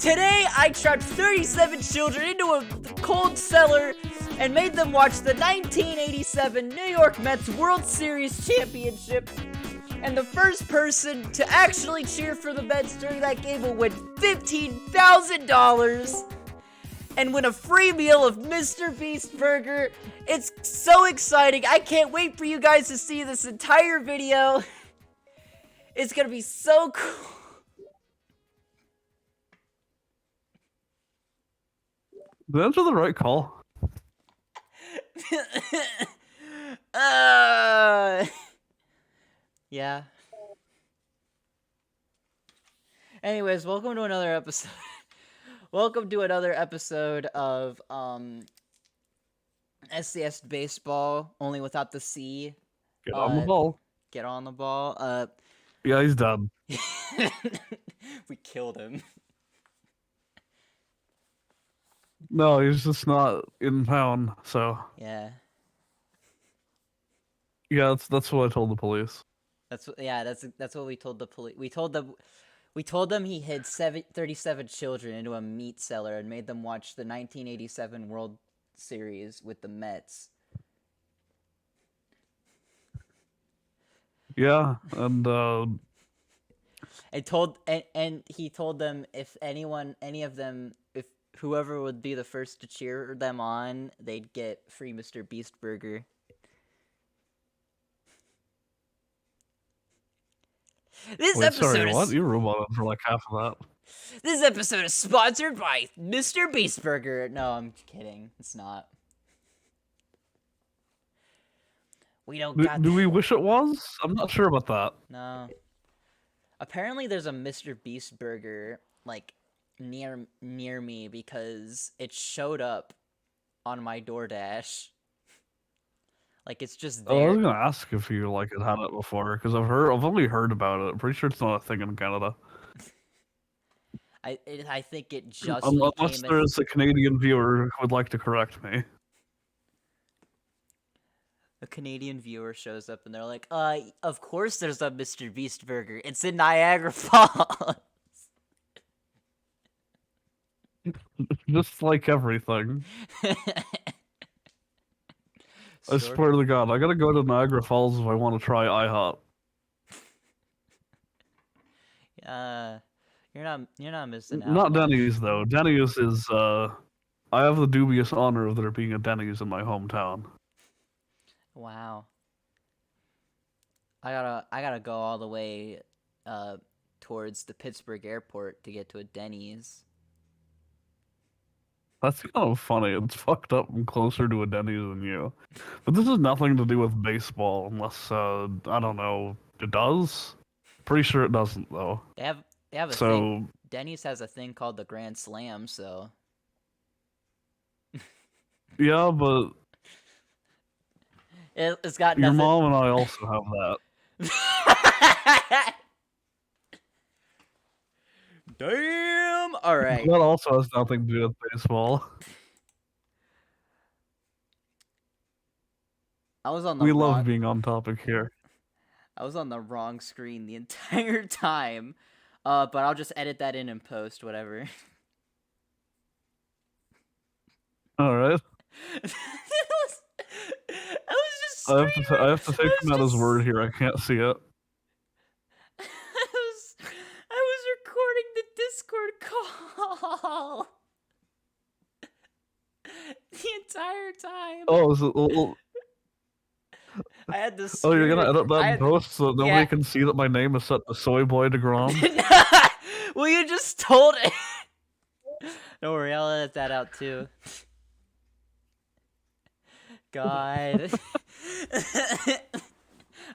Today, I trapped 37 children into a cold cellar and made them watch the 1987 New York Mets World Series Championship. And the first person to actually cheer for the Mets during that game will win $15,000 and win a free meal of Mr. Beast Burger. It's so exciting. I can't wait for you guys to see this entire video. It's gonna be so cool. That's the right call. Yeah. Anyways, welcome to another episode. Welcome to another episode of SCS Baseball, only without the C. Get on the ball. Get on the ball. Yeah, he's done. We killed him. No, he's just not in town. So Yeah. yeah, that's what I told the police. That's what we told the police. We told them he hid 37 children into a meat cellar and made them watch the 1987 World Series with the Mets. Yeah, and He told them if whoever would be the first to cheer them on, they'd get free Mr. Beast Burger. Sorry, what? You roboted for like half of that. This episode is sponsored by Mr. Beast Burger. No, I'm kidding. It's not. We don't got. Do we wish it was? I'm not sure about that. No. Apparently, there's a Mr. Beast Burger like near me because it showed up on my DoorDash. Like it's just there. Oh, I was gonna ask if you like had it before because I've only heard about it. I'm pretty sure it's not a thing in Canada. I think it just unless there's a Canadian viewer who would like to correct me. A Canadian viewer shows up and they're like, of course there's a Mr. Beast Burger. It's in Niagara Falls. Just like everything. I swear to God, I gotta go to Niagara Falls if I want to try IHOP. You're not missing out. Not Denny's though. Denny's is I have the dubious honor of there being a Denny's in my hometown. Wow. I gotta go all the way towards the Pittsburgh airport to get to a Denny's. That's kind of funny. It's fucked up. I'm closer to a Denny's than you. But this has nothing to do with baseball unless, I don't know, it does? Pretty sure it doesn't, though. They have a thing. Denny's has a thing called the Grand Slam, so... Yeah, but... It's got your nothing... mom and I also have that. Damn! Alright. That also has nothing to do with baseball. We love being on topic here. I was on the wrong screen the entire time. But I'll just edit that in and post, whatever. Alright. I have to take him at his word here. I can't see it. I was recording the Discord call the entire time. Oh, is it? I had this. Oh, you're gonna edit that post so that nobody can see that my name is set to Soy Boy DeGrom? Well, you just told it. Don't worry, I'll edit that out too. God.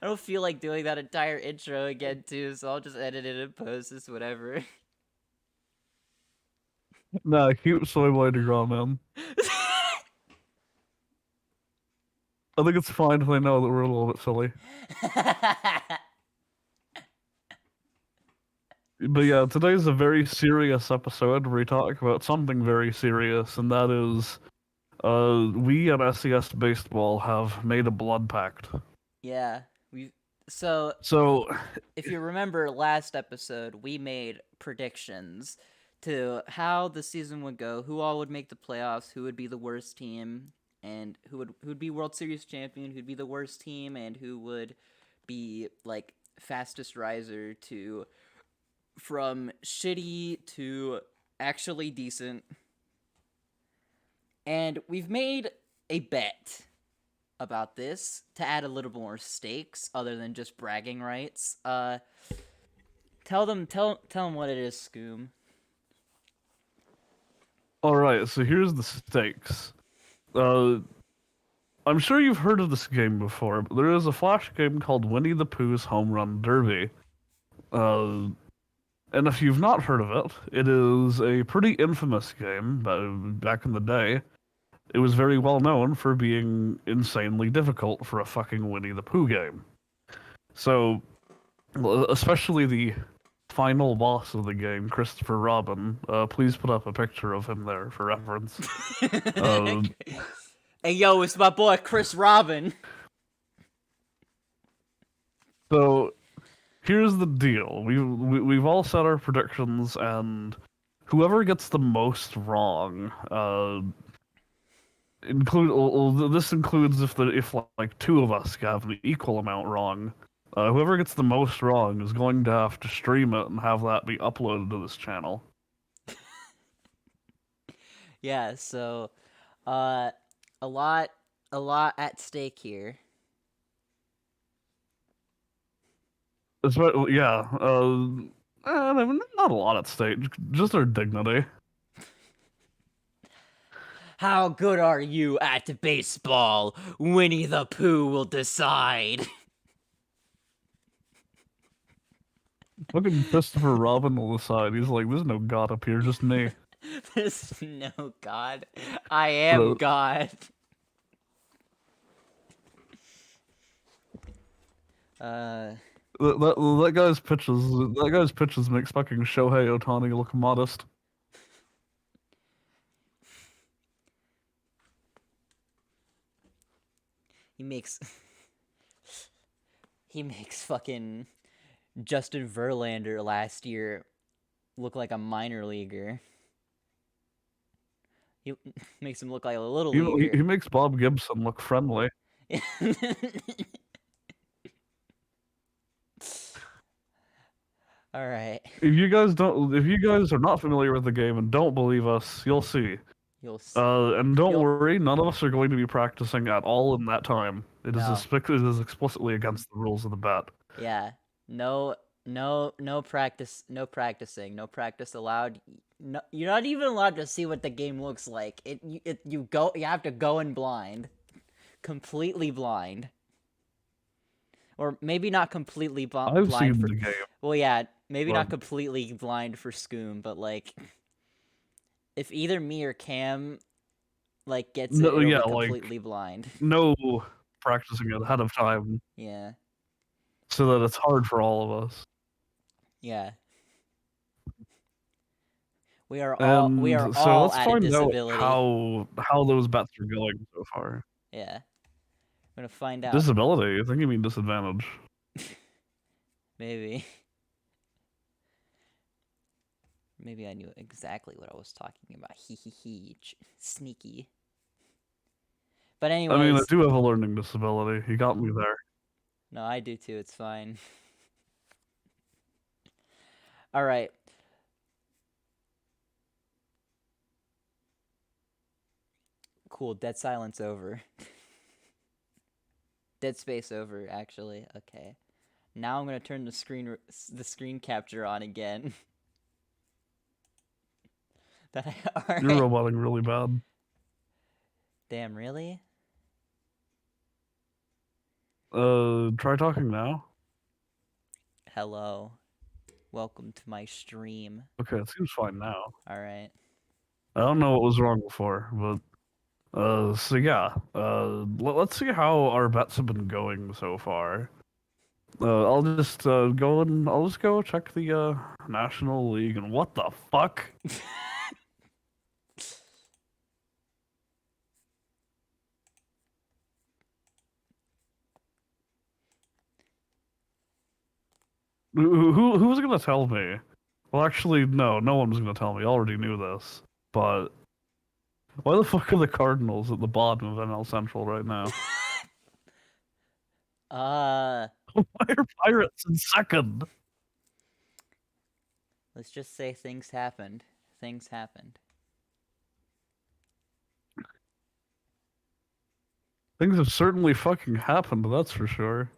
I don't feel like doing that entire intro again too, so I'll just edit it and post this, whatever. Nah, keep Soy Boy DeGrom, man. I think it's fine if they know that we're a little bit silly. But yeah, today's a very serious episode where we talk about something very serious, and that is, we at SCS Baseball have made a blood pact. Yeah, so So, if you remember last episode, we made predictions to how the season would go, who all would make the playoffs, who would be the worst team, and who would be World Series champion, who'd be the worst team, and who would be like fastest riser to from shitty to actually decent. And we've made a bet about this to add a little more stakes other than just bragging rights. Tell them what it is, Scoom. All right, so here's the stakes. I'm sure you've heard of this game before, but there is a Flash game called Winnie the Pooh's Home Run Derby. And if you've not heard of it, it is a pretty infamous game back in the day. It was very well known for being insanely difficult for a fucking Winnie the Pooh game. So, especially the final boss of the game, Christopher Robin. Please put up a picture of him there for reference. Hey, yo, it's my boy Chris Robin. So, here's the deal. We've all set our predictions, and whoever gets the most wrong, this includes if like two of us have the equal amount wrong. Whoever gets the most wrong is going to have to stream it and have that be uploaded to this channel. Yeah, so a lot at stake here. Yeah, not a lot at stake, just our dignity. How good are you at baseball? Winnie the Pooh will decide. Fucking Christopher Robin on the side. He's like, there's no god up here, just me. There's no God. I am God. That guy's pitches makes fucking Shohei Ohtani look modest. He makes fucking Justin Verlander last year look like a minor leaguer. He makes him look like a little leaguer. He makes Bob Gibson look friendly. All right. If you guys are not familiar with the game and don't believe us, you'll see. You'll see. And don't worry, none of us are going to be practicing at all in that time. It No. is explicitly against the rules of the bet. Yeah. No practice. No practicing. No practice allowed. No, you're not even allowed to see what the game looks like. You have to go in blind. Completely blind. Or maybe not completely blind. I've seen the game. Well, yeah, maybe not completely blind for Scoom, but like, if either me or Cam like gets it, it'll be completely blind. No practicing ahead of time. Yeah. So that it's hard for all of us. Yeah. We are all let's at find a disability. out how those bets are going so far. Yeah. I'm gonna find out. Disability? I think you mean disadvantage. Maybe. Maybe I knew exactly what I was talking about. Sneaky. But anyways. I mean, I do have a learning disability. He got me there. No, I do too. It's fine. All right. Cool. Dead silence over. Dead space over, actually. Okay. Now I'm gonna turn the screen capture on again. Alright. You're roboting really bad. Damn, really? Try talking now. Hello. Welcome to my stream. Okay, it seems fine now. Alright. I don't know what was wrong before, but so yeah, let's see how our bets have been going so far. I'll just go check the National League, and what the fuck? Who was gonna tell me Well, actually, no. No one's gonna tell me. I already knew this. But why the fuck are the Cardinals at the bottom of NL Central right now? Uh, Why are Pirates in second? let's just say things happened. Things happened. Things have certainly fucking happened, that's for sure.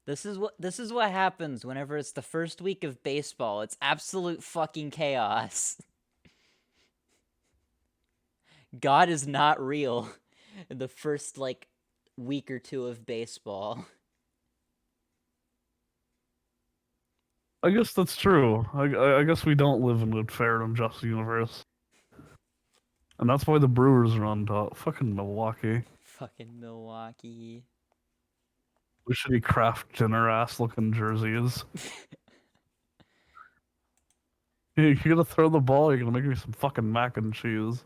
This is what happens whenever it's the first week of baseball. It's absolute fucking chaos. God is not real in the first like week or two of baseball. I guess that's true. I guess we don't live in a fair and just universe. And that's why the Brewers are on top. Fucking Milwaukee. Fucking Milwaukee. The shitty craft dinner ass looking jerseys. You're gonna throw the ball, you're gonna make me some fucking mac and cheese.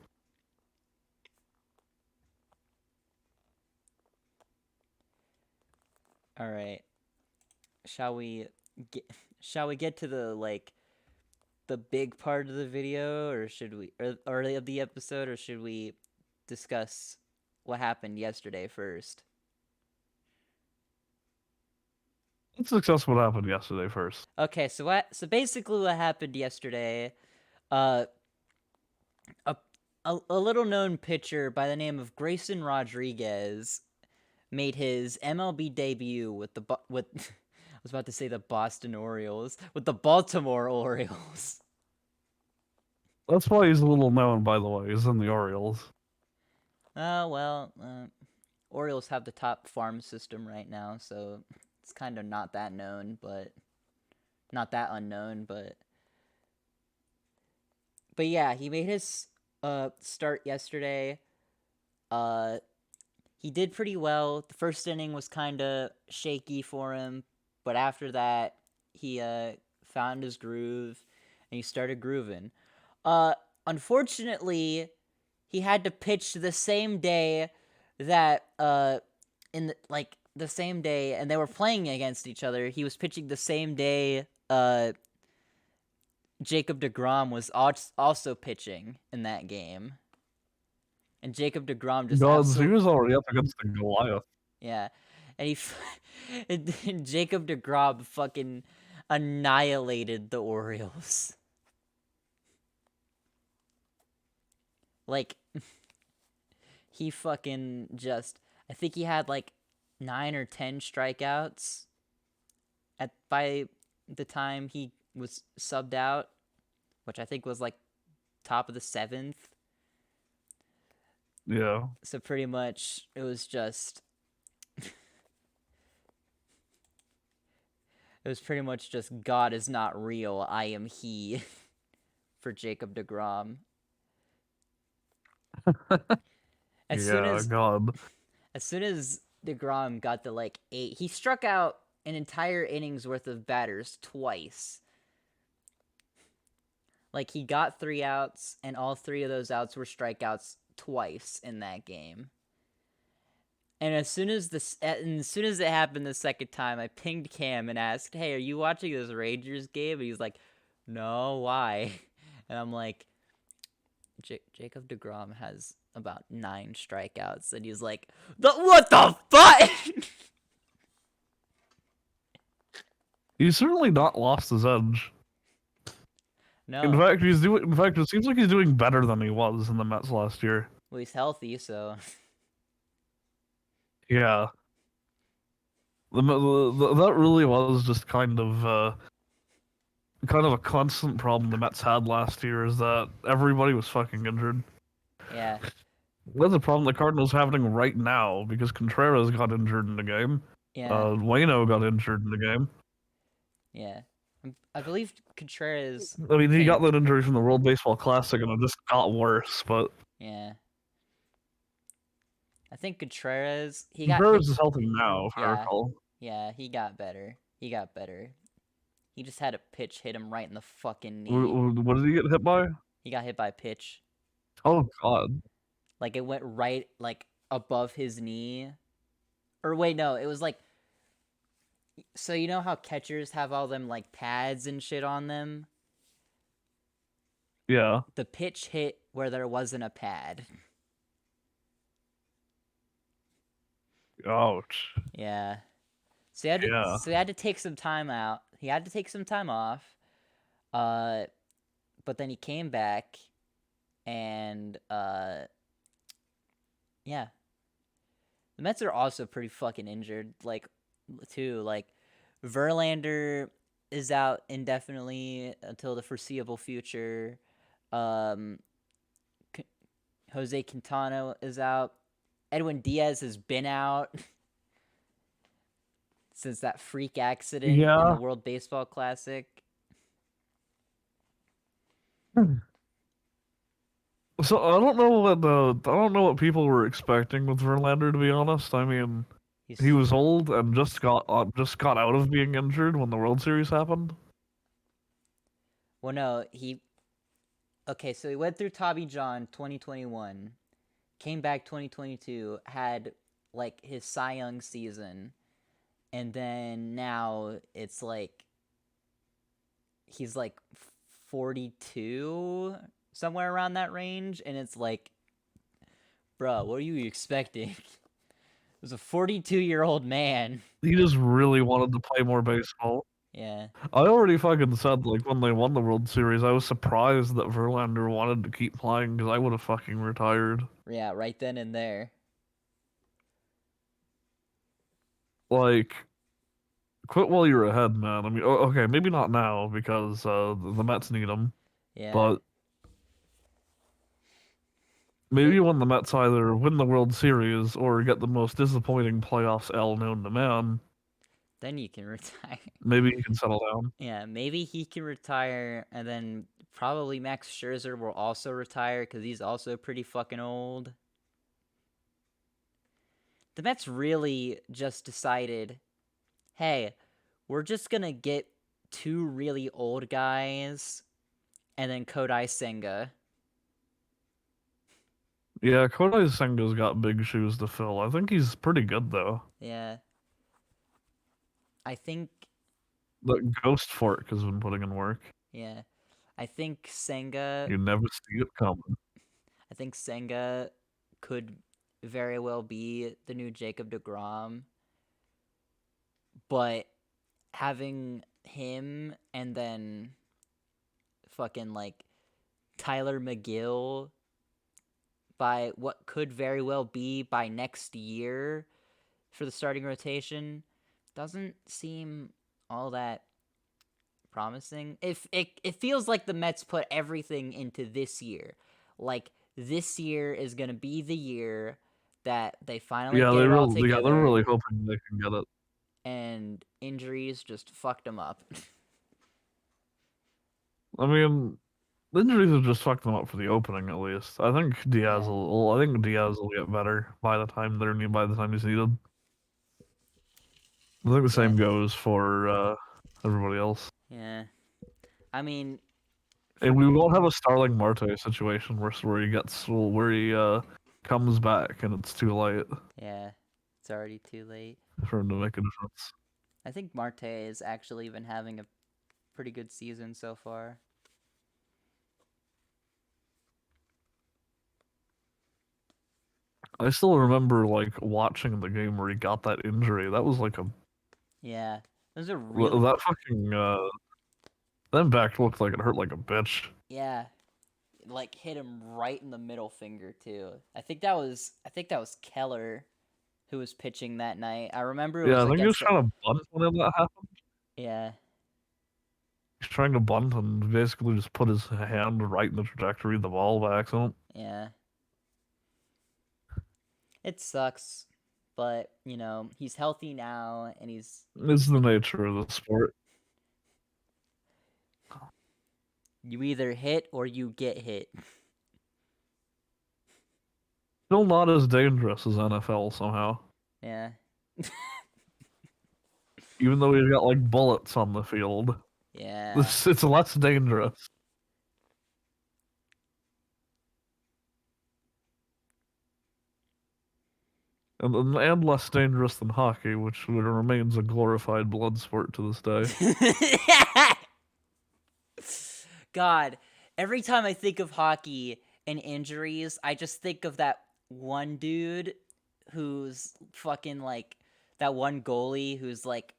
All right. Shall we get shall we get to the big part of the video, or should we or of the episode, or should we discuss what happened yesterday first? Let's discuss what happened yesterday first. Okay, so basically what happened yesterday, uh a a little known pitcher by the name of Grayson Rodriguez made his MLB debut with with I was about to say the Boston Orioles, with the Baltimore Orioles. That's why he's a little known, by the way. He's in the Orioles. Well, Orioles have the top farm system right now, so it's kind of not that known, but not that unknown, but yeah, he made his start yesterday. Uh he did pretty well. The first inning was kind of shaky for him, but after that, he found his groove and he started grooving. Uh Unfortunately, he had to pitch the same day that in the same day, and they were playing against each other. He was pitching the same day Jacob DeGrom was also pitching in that game. And Jacob DeGrom just Gods, he absolutely, was already up against the Goliath. yeah. And and Jacob DeGrom fucking annihilated the Orioles. Like, he fucking just, I think he had like 9 or 10 strikeouts by the time he was subbed out, which I think was like top of the 7th. Yeah. So pretty much it was just it was pretty much just God is not real, I am he for Jacob DeGrom. As soon Yeah, as God. as soon as DeGrom got to like 8, he struck out an entire inning's worth of batters twice. Like, he got 3 outs, and all 3 of those outs were strikeouts twice in that game. And as soon as it happened the second time, I pinged Cam and asked, "Hey, are you watching this Rangers game?" And he's like, "No, why?" And I'm like, Jacob DeGrom has about 9 strikeouts," and he's like, "What the fuck?" He's certainly not lost his edge. In No, fact, he's doing. In fact, it seems like he's doing better than he was in the Mets last year. well, he's healthy, so Yeah, that really was just kind of a constant problem the Mets had last year is that everybody was fucking injured. yeah, That's a problem the Cardinals are having right now because Contreras got injured in the game. yeah, Waino got injured in the game. yeah. I believe Contreras I mean, he came. got that injury from the World Baseball Classic, and it just got worse. But Yeah, I think Contreras he got hit. Contreras is healthy now, if I Yeah, recall. yeah, he got better. He got better. He just had a pitch hit him right in the fucking knee. What did he get hit by? He got hit by a pitch. Oh God. Like, it went right like above his knee. Or wait, no, it was like, so you know how catchers have all them like pads and shit on them? Yeah. The pitch hit where there wasn't a pad. Ouch. Yeah. Yeah. So he had to take some time out. He had to take some time off. Uh, but then he came back, and yeah, the Mets are also pretty fucking injured. Like, too. Like, Verlander is out indefinitely until the foreseeable future. Um, Jose Quintana is out. Edwin Diaz has been out since that freak accident in the Yeah. World Baseball Classic. So I don't know what people were expecting with Verlander, to be honest. I mean, he He's was old and just got out of being injured when the World Series happened. well, no, he okay. So he went through Tommy John 2021, came back 2022, had like his Cy Young season, and then now it's like he's like 42, somewhere around that range, and it's like, bro, what are you expecting? It was a 42-year-old man. He just really wanted to play more baseball. Yeah, I already fucking said, like, when they won the World Series, I was surprised that Verlander wanted to keep playing because I would have fucking retired. yeah, right then and there. Like, quit while you're ahead, man. I mean, okay, maybe not now because the Mets need him, Yeah, but but maybe when the Mets either win the World Series or get the most disappointing playoffs L known to man, then you can retire. maybe he can settle down. Yeah, maybe he can retire, and then probably Max Scherzer will also retire because he's also pretty fucking old. The Mets really just decided, hey, we're just gonna get two really old guys and then Kodai Senga. Yeah, Kodai Senga's got big shoes to fill. I think he's pretty good though. Yeah, I think, The Ghost Fork has been putting in work. yeah, I think Senga, You never see it coming. I think Senga could very well be the new Jacob DeGrom, but having him and then fucking like Tyler McGill by what could very well be by next year for the starting rotation doesn't seem all that promising. If it feels like the Mets put everything into this year. Like this year is going to be the year that they finally get it all They're together really hoping they can get it. and injuries just fucked them up. I mean, the injuries have just fucked them up for the opening at least. Yeah. I think Diaz will get better by the time he's needed. I think the Yeah. same goes for everybody else. Yeah. I mean, And for we won't have a Starling Marte situation where he comes back and it's too late yeah, it's already too late. for him to make a difference. I think Marte is actually been having a pretty good season so far. I still remember like watching the game where he got that injury. That was like a Yeah. Those are real. that fucking that back looked like it hurt like a bitch. Yeah. Like hit him right in the middle finger too. I think that was Keller who was pitching that night. I remember it Yeah, was I think he was against the trying to bunt when that happened. yeah. He's trying to bunt and basically just put his hand right in the trajectory of the ball by accident. Yeah. It sucks, but he's healthy now and It's the nature of the sport. you either hit or you get hit. Still not as dangerous as NFL somehow. Yeah. Even though he's got like bullets on the field. Yeah. It's less dangerous. And less dangerous than hockey, which remains a glorified blood sport to this day. God, every time I think of hockey and injuries, I just think of that one dude who's fucking like that one goalie whose like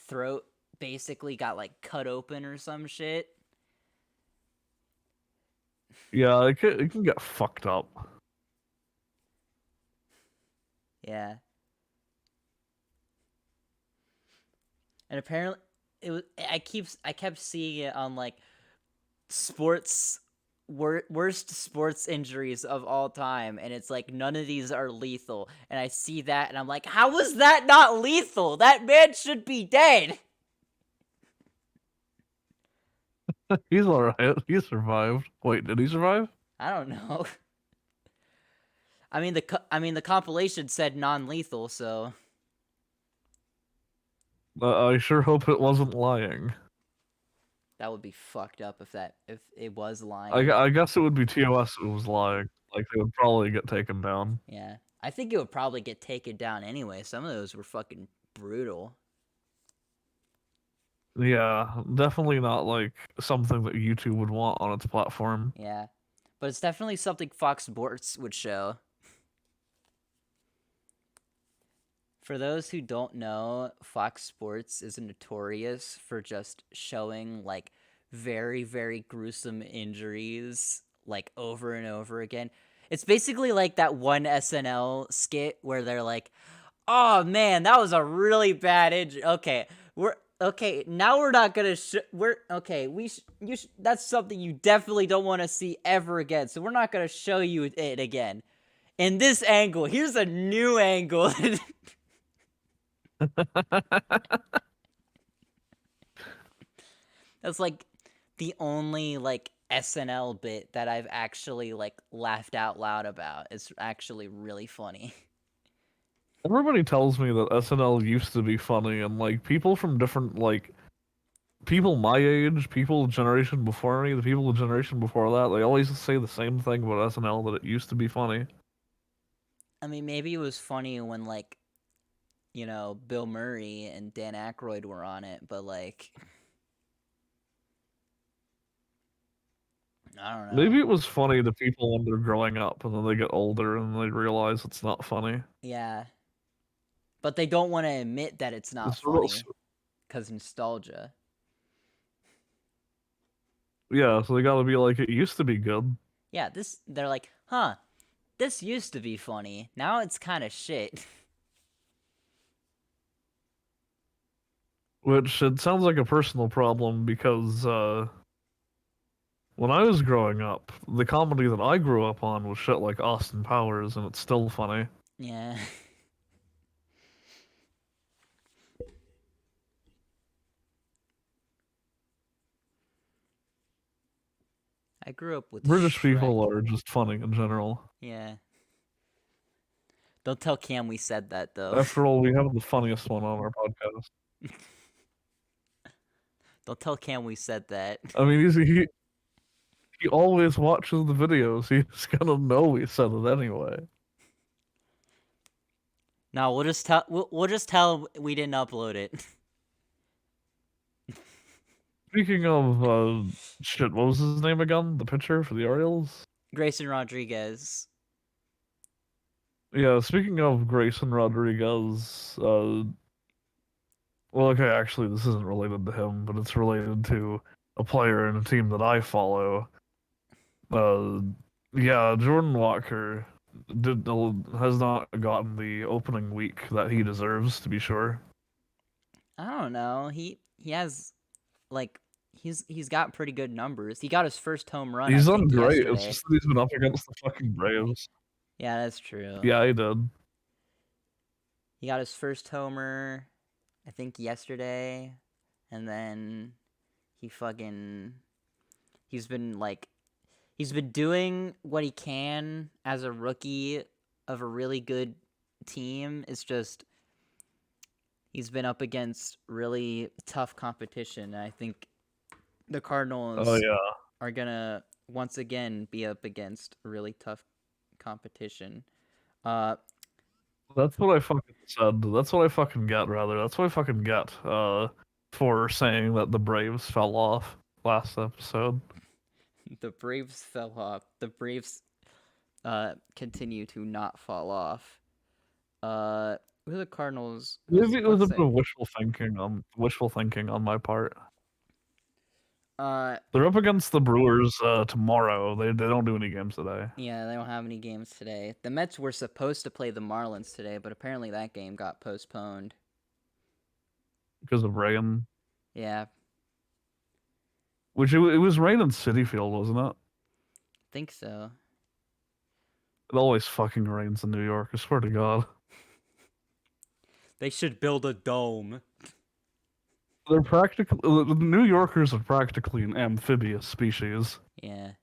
throat basically got like cut open or some shit. Yeah, it can get fucked up. Yeah. And apparently it was I kept seeing it on like sports worst sports injuries of all time, and it's like none of these are lethal, and I see that and I'm like, how was that not lethal? That man should be dead. He's alright. He survived. Wait, did he survive? I don't know. I mean the compilation said non-lethal, so I sure hope it wasn't lying. that would be fucked up if it was I, lying. I guess it would be TOS if it was lying. Like, they would probably get taken down. Yeah. I think it would probably get taken down anyway. Some of those were fucking brutal. Yeah, definitely not like something that YouTube would want on its platform. Yeah. But it's definitely something Fox Sports would show. For those who don't know, Fox Sports is notorious for just showing like very, very gruesome injuries like over and over again. It's basically like that one SNL skit where they're like, "Oh man, that was a really bad injury." Okay, we're okay. Now we're not gonna. We're okay. That's something you definitely don't want to see ever again. So we're not gonna show you it again. In this angle, here's a new angle. That's like the only like SNL bit that I've actually like laughed out loud about. It's actually really funny. Everybody tells me that SNL used to be funny, and like people from different like people my age, people generation before me, the people generation before that, they always say the same thing about SNL that it used to be funny. I mean, maybe it was funny when like, Bill Murray and Dan Aykroyd were on it, but like I don't know. Maybe it was funny to people when they're growing up, and then they get older and they realize it's not funny. Yeah. But they don't want to admit that it's not It's a real, funny cuz nostalgia. yeah, so they gotta be like, it used to be good. Yeah, they're like, "Huh, this used to be funny. Now it's kind of shit." Which it sounds like a personal problem because when I was growing up, the comedy that I grew up on was shit like Austin Powers, and it's still funny. Yeah. I grew up with British Shrek. people are just funny in general. Yeah. Don't tell Cam we said that though. After all, we have the funniest one on our podcast. Don't tell Cam we said that. I mean, he always watches the videos. He's gonna know we said it anyway. No, we'll just tell him we didn't upload it. Speaking of shit, what was his name again? The pitcher for the Orioles? Grayson Rodriguez. Yeah, speaking of Grayson Rodriguez, well, okay, actually, this isn't related to him, but it's related to a player in a team that I follow. Uh, yeah, Jordan Walker has not gotten the opening week that he deserves, to be sure. I don't know. He has like he's got pretty good numbers. He got his first home run I He's done think great. It's yesterday. just that he's been up against the fucking Braves. Yeah, that's true. Yeah, he did. He got his first homer I think yesterday, and then he fucking he's been like he's been doing what he can as a rookie of a really good team. It's just he's been up against really tough competition. And I think the Oh Cardinals yeah. are gonna once again be up against really tough competition. Uh, That's what I fucking said. That's what I fucking get, rather. That's what I fucking get, for saying that the Braves fell off last episode. The Braves fell off. The Braves continue to not fall off. Who are the Cardinals? Maybe it was Let's a bit say. of wishful thinking on my part. Uh, They're up against the Brewers tomorrow. They don't do any games today yeah, they don't have any games today. The Mets were supposed to play the Marlins today, but apparently that game got postponed. because of rain. Yeah, Which it was rain in City Field, wasn't it? think so. It always fucking rains in New York. I swear to God. They should build a dome. They're practically the New Yorkers are practically an amphibious species. Yeah.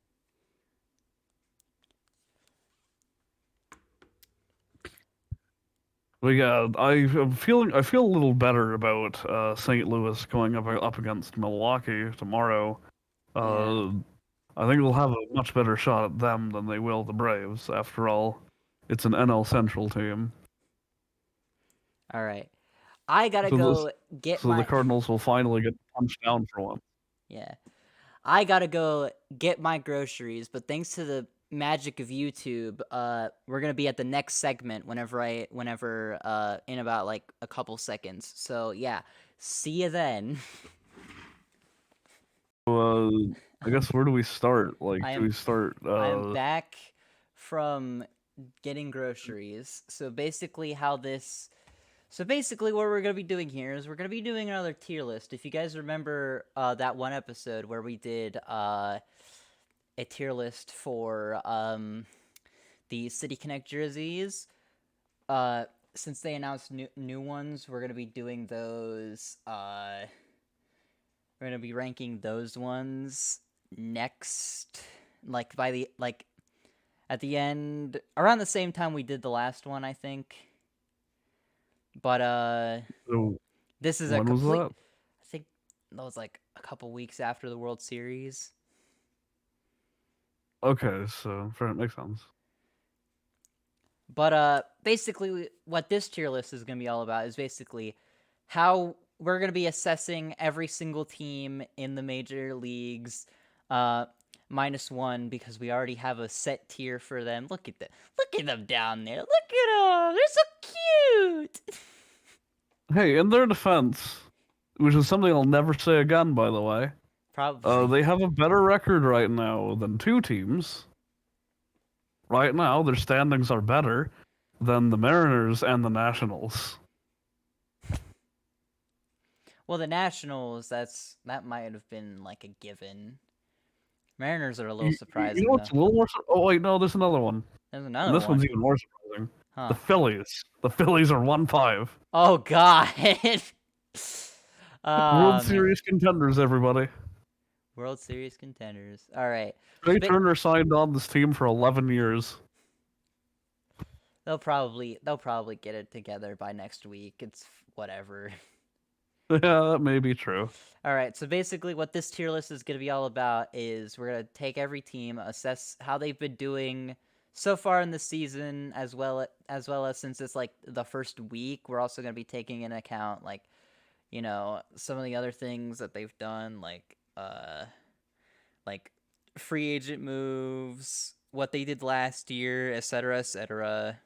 But yeah, I feel a little better about St. Louis going up against Milwaukee tomorrow. Yeah. Uh, I think they'll have a much better shot at them than they will the Braves. After all, it's an NL Central team. All right. I gotta So this, go get so the my. Cardinals will finally get punched down for once. Yeah. I gotta go get my groceries, but thanks to the magic of YouTube, we're gonna be at the next segment whenever in about like a couple seconds. So yeah, see you then. So, I guess where do we start? Like, I do am we start? I am back from getting groceries. So basically, what we're gonna be doing here is we're gonna be doing another tier list. If you guys remember that one episode where we did a tier list for the City Connect jerseys, since they announced new ones, we're gonna be doing those. We're gonna be ranking those ones next, like at the end, around the same time we did the last one, I think. But So this is a when was complete. that? I think that was like a couple weeks after the World Series. Okay, so fair, it makes sense. But basically, what this tier list is gonna be all about is basically how we're gonna be assessing every single team in the major leagues. Minus one because we already have a set tier for them. Look at them! Look at them down there! Look at them! They're so cute. Hey, in their defense, which is something I'll never say again, by the way, Probably. they have a better record right now than two teams. Right now, their standings are better than the Mariners and the Nationals. Well, the Nationals, that might have been like a given. Mariners are a little You know surprising though. what's a little more? Oh wait, no, there's another one, There's and another this one's one. even more surprising. The Huh. Phillies. The Phillies are 1-5. Oh God. World Man. Series contenders, everybody. World Series contenders. All right. Trey Turner signed on this team for 11 years. They'll probably get it together by next week. It's whatever. Yeah, that may be true. All right. So basically, what this tier list is going to be all about is we're going to take every team, assess how they've been doing so far in the season, as well as since it's like the first week, we're also going to be taking into account like some of the other things that they've done, like free agent moves, what they did last year, etc., etc.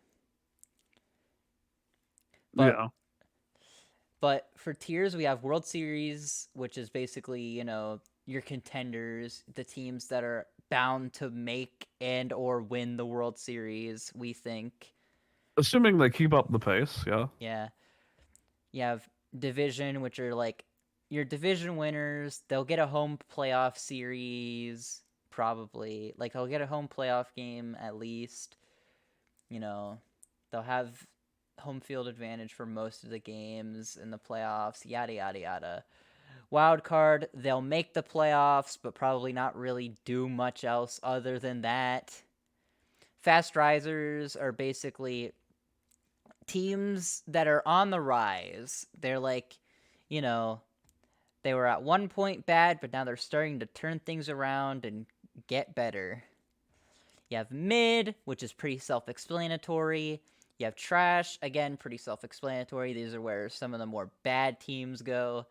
But Yeah. but for tiers, we have World Series, which is basically your contenders, the teams that are bound to make and or win the World Series. We think, Assuming they keep up the pace, yeah. yeah. You have division, which are like your division winners. They'll get a home playoff series, probably. Like they'll get a home playoff game at least. They'll have home field advantage for most of the games in the playoffs. Yada yada yada. Wild card, they'll make the playoffs, but probably not really do much else other than that. Fast risers are basically teams that are on the rise. They're like, you know, they were at one point bad, but now they're starting to turn things around and get better. You have mid, which is pretty self-explanatory. You have trash, again, pretty self-explanatory. These are where some of the more bad teams go.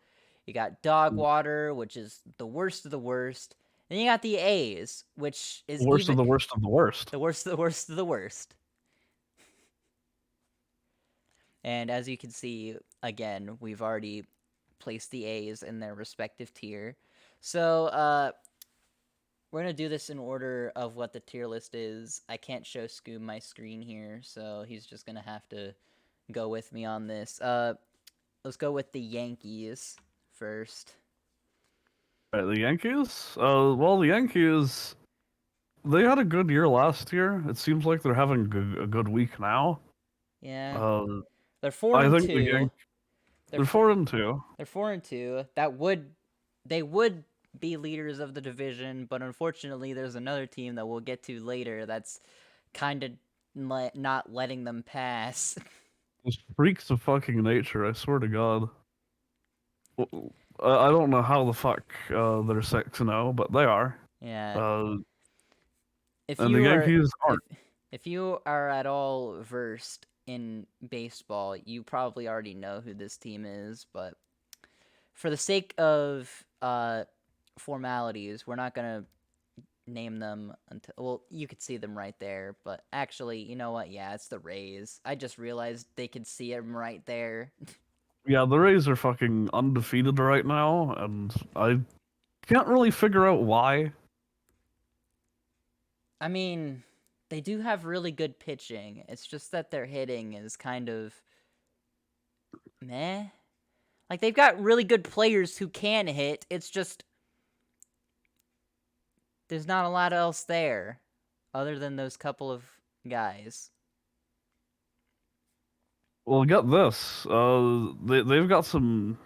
You got dog water, which is the worst of the worst. Then you got the A's, which is Worst of even the worst of the worst. the worst of the worst of the worst. And as you can see, again, we've already placed the A's in their respective tier. So, we're going to do this in order of what the tier list is. I can't show Scoob my screen here, so he's just going to have to go with me on this. Let's go with the Yankees first. Right, the Yankees? Well, the Yankees, they had a good year last year. It seems like they're having a good week now. Yeah, Uh, they're four I and think the two. They're they're f- 4-2. they're 4-2. They would be leaders of the division, but unfortunately, there's another team that we'll get to later that's kind of not letting them pass. Those freaks of fucking nature, I swear to God. I don't know how the fuck they're 6-0, but they are. Yeah. Uh, If and the you are Yankees if aren't. if you are at all versed in baseball, you probably already know who this team is, but for the sake of formalities, we're not going to name them until, well, you could see them right there, but actually, you know what? Yeah, it's the Rays. I just realized they could see them right there. Yeah, the Rays are fucking undefeated right now, and I can't really figure out why. I mean, they do have really good pitching. It's just that their hitting is kind of meh. Like, they've got really good players who can hit. It's just there's not a lot else there other than those couple of guys. Well, get this. They've got some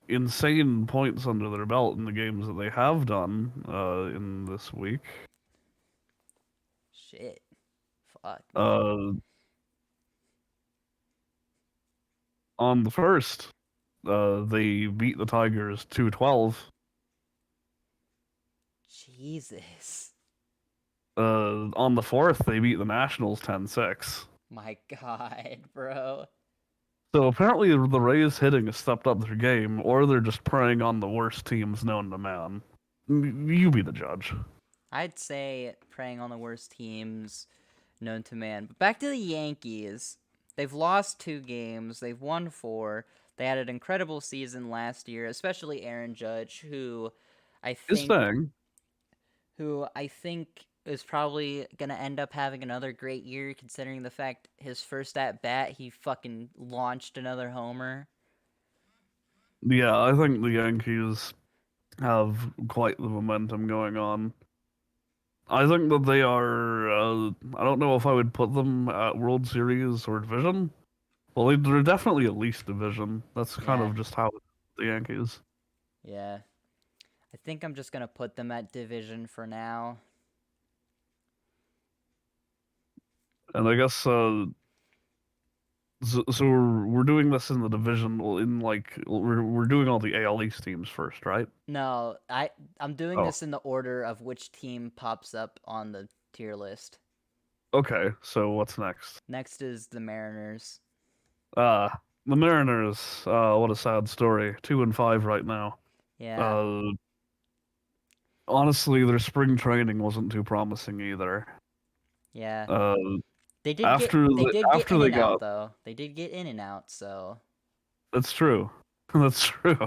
insane points under their belt in the games that they have done in this week. Shit. Fuck, man. Uh, on the first, they beat the Tigers 2-12. Jesus. On the fourth, they beat the Nationals 10-6. My god, bro. So apparently the Rays hitting has stepped up their game, or they're just preying on the worst teams known to man. You be the judge. I'd say preying on the worst teams known to man. But back to the Yankees. They've lost 2 games. They've won 4. They had an incredible season last year, especially Aaron Judge, I His think thing. who I think is probably going to end up having another great year, considering the fact his first at bat, he fucking launched another homer. Yeah, I think the Yankees have quite the momentum going on. I think that they are. I don't know if I would put them at World Series or division. Well, they're definitely at least division. That's kind Yeah, of just how the Yankees. yeah. I think I'm just going to put them at division for now. And I guess so we're doing this in the division. Well, in like we're doing all the AL East teams first, right? No, I'm doing Oh, this in the order of which team pops up on the tier list. okay. So what's next? Next is the Mariners. Uh the Mariners. What a sad story. 2-5 right now. Yeah, Uh, honestly, their spring training wasn't too promising either. yeah. Uh, They did get after they the, did get after in they and out got though. They did get in and out, so that's true. That's true.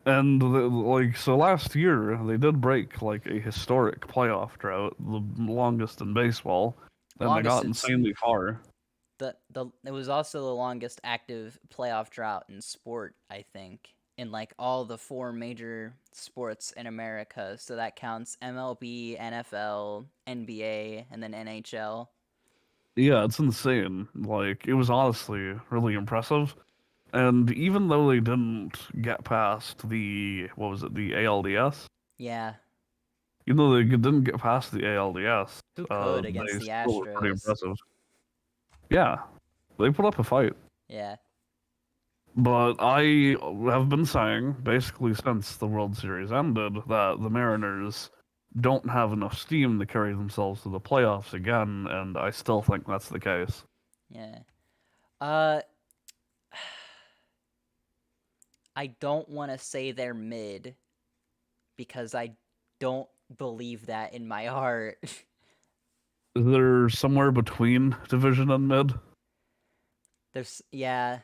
And like so last year they did break like a historic playoff drought, the longest in baseball, and they longest got it's insanely far. the it was also the longest active playoff drought in sport, I think, in like all the 4 major sports in America. So that counts MLB, NFL, NBA, and then NHL. Yeah, it's insane. Like it was honestly really impressive. And even though they didn't get past the what was it, the ALDS, Yeah, even though they didn't get past the ALDS, who could against they the still were pretty Astros? impressive. Yeah, they put up a fight. Yeah. But I have been saying, basically since the World Series ended, that the Mariners don't have enough steam to carry themselves to the playoffs again, and I still think that's the case. Yeah. Uh I don't want to say they're mid because I don't believe that in my heart. Is there somewhere between division and mid? Yeah,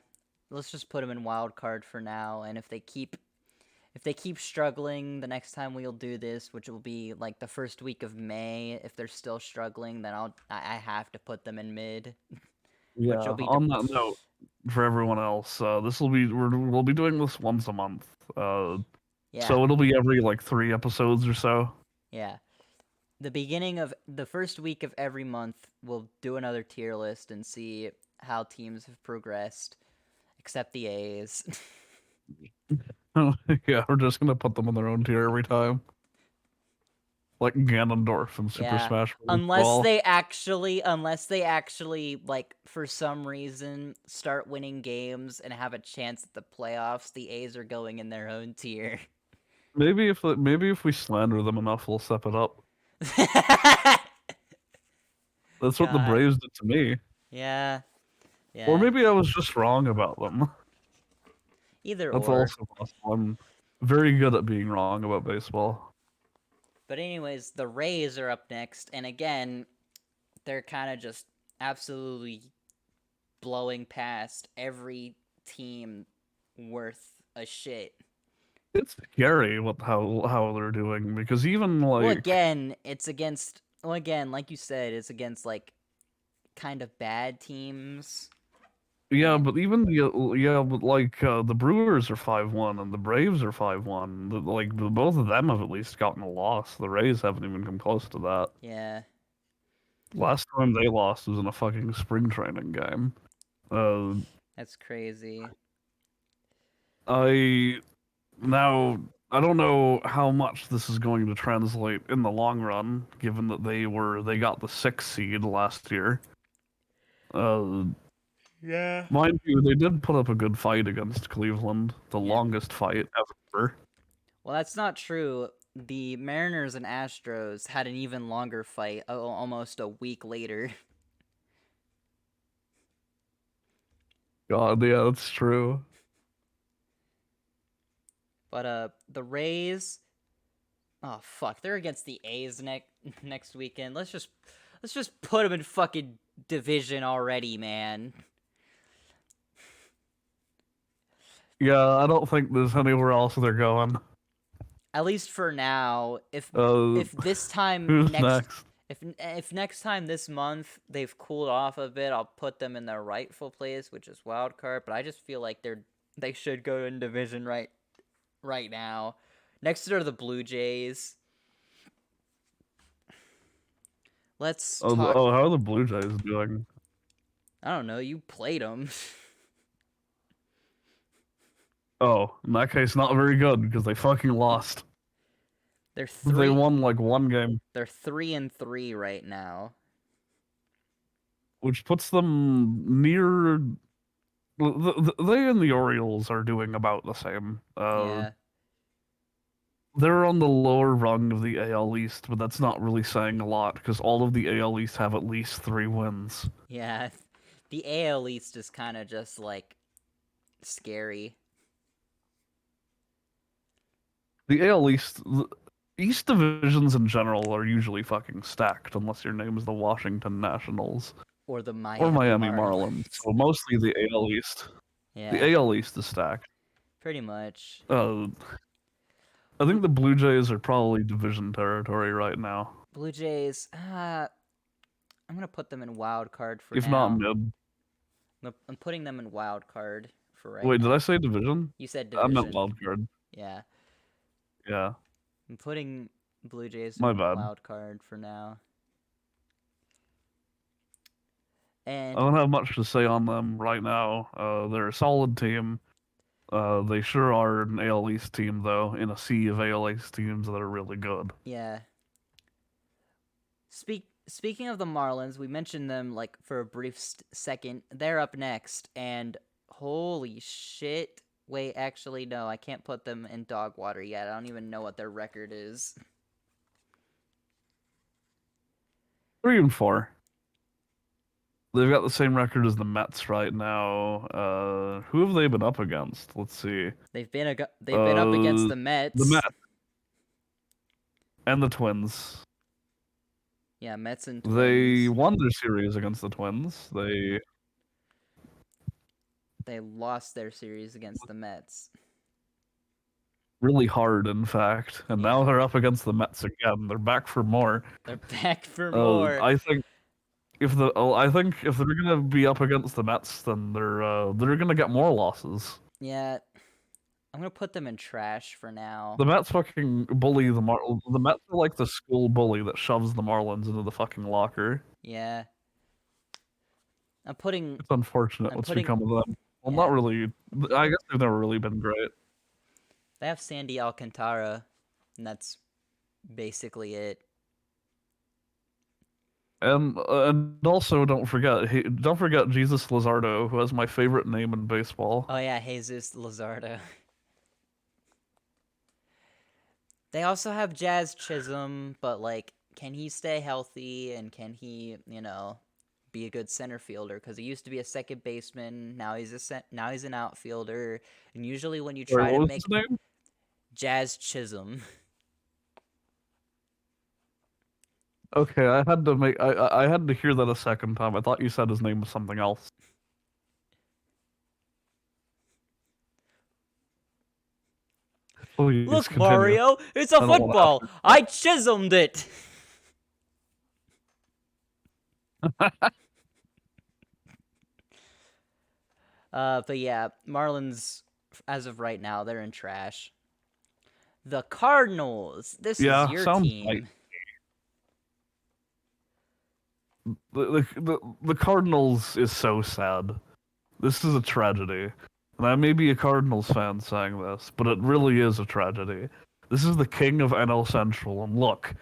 let's just put them in wild card for now, and if they keep struggling, the next time we'll do this, which will be like the first week of May, if they're still struggling, then I have to put them in mid, Yeah. which will be On that note, for everyone else, we'll be doing this once a month. yeah, So it'll be every like 3 episodes or so. yeah. The beginning of the first week of every month, we'll do another tier list and see how teams have progressed, except the A's. Yeah, we're just gonna put them in their own tier every time, like Ganondorf and Super Yeah. Smash Bros. Unless Brawl. they actually, like, for some reason, start winning games and have a chance at the playoffs, the A's are going in their own tier. Maybe if we slander them enough, we'll step it up. That's what the God. Braves did to me. Yeah. Or Yeah. maybe I was just wrong about them. Either That's or. also possible. I'm very good at being wrong about baseball. But anyways, the Rays are up next, and again, they're kind of just absolutely blowing past every team worth a shit. It's scary how they're doing because even Well, like again, it's against. Well, again, like you said, it's against like kind of bad teams. yeah, And but even but like the Brewers are 5-1 and the Braves are 5-1. Like both of them have at least gotten a loss. The Rays haven't even come close to that. yeah, Last time they lost was in a fucking spring training game. Uh, that's crazy. I Now, I don't know how much this is going to translate in the long run, given that they got the 6th seed last year. Uh, Yeah. Mind you, they did put up a good fight against Cleveland, the Yeah. longest fight ever. Well, that's not true. The Mariners and Astros had an even longer fight, almost a week later. God, yeah, that's true. But the Rays, oh fuck, they're against the A's next weekend. Let's just put them in fucking division already, man. Yeah, I don't think there's anywhere else they're going. At least for now. If Uh, if this time who's next next? if next time this month they've cooled off a bit, I'll put them in their rightful place, which is wild card. But I just feel like they should go in division right now. Next are the Blue Jays. Let's talk. How are the Blue Jays doing? I don't know. You played them. Oh, in that case, not very good because they fucking lost. They're They three. won like one game. They're 3-3 right now. Which puts them near. They and the Orioles are doing about the same. Yeah, They're on the lower rung of the AL East, but that's not really saying a lot because all of the AL East have at least 3 wins. yeah. The AL East is kind of just like scary. The AL East, the East divisions in general are usually fucking stacked unless your name is the Washington Nationals Or the or Miami Miami Marlins. Marlins. So mostly the AL East. The Yeah, AL East is stacked. pretty much. Uh, I think the Blue Jays are probably division territory right now. Blue Jays. I'm gonna put them in wild card for If not now. mid. I'm putting them in wild card for right Wait, did now. I say division? You said I meant division. wild card. Yeah, Yeah, I'm putting Blue Jays my in bad. wild card for now. I And don't have much to say on them right now. They're a solid team. They sure are an AL East team, though, in a sea of AL East teams that are really good. yeah, speaking of the Marlins, we mentioned them like for a brief second. They're up next, and holy shit! Wait, actually, no, I can't put them in dog water yet. I don't even know what their record is. 3-4. They've got the same record as the Mets right now. Who have they been up against? Let's see. They've been up against Uh, the the Mets. Mets. And the Twins. Yeah, Mets and They Twins. won their series against the Twins. They lost their series against the Mets. Really hard, in fact. And Yeah, now they're up against the Mets again. They're back for more. they're back for more. I think if they're gonna be up against the Mets, then they're gonna get more losses. Yeah, I'm gonna put them in trash for now. The Mets fucking bully the Mets are like the school bully that shoves the Marlins into the fucking locker. Yeah, I'm putting. It's unfortunate I'm what's putting. become of them. Well, not Yeah, really. I guess they've never really been great. they have Sandy Alcantara, and that's basically it. And also don't forget Jesus Luzardo, who has my favorite name in baseball. Oh yeah, Jesus Luzardo. They also have Jazz Chisholm, but like, can he stay healthy and can he, be a good center fielder? Because he used to be a second baseman. Now he's an outfielder. And usually when you Sorry, try what to was his make name? Jazz Chisholm, Okay, I had to hear that a second time. I thought you said his name was something else. Please look, continue. Mario, it's a I don't want to football. I chisholmed it. But yeah, Marlins, as of right now, they're in trash. The Cardinals. This is Yeah, your sounds right. team. The Cardinals is so sad. This is a tragedy. And I may be a Cardinals fan saying this, but it really is a tragedy. This is the king of NL Central, and look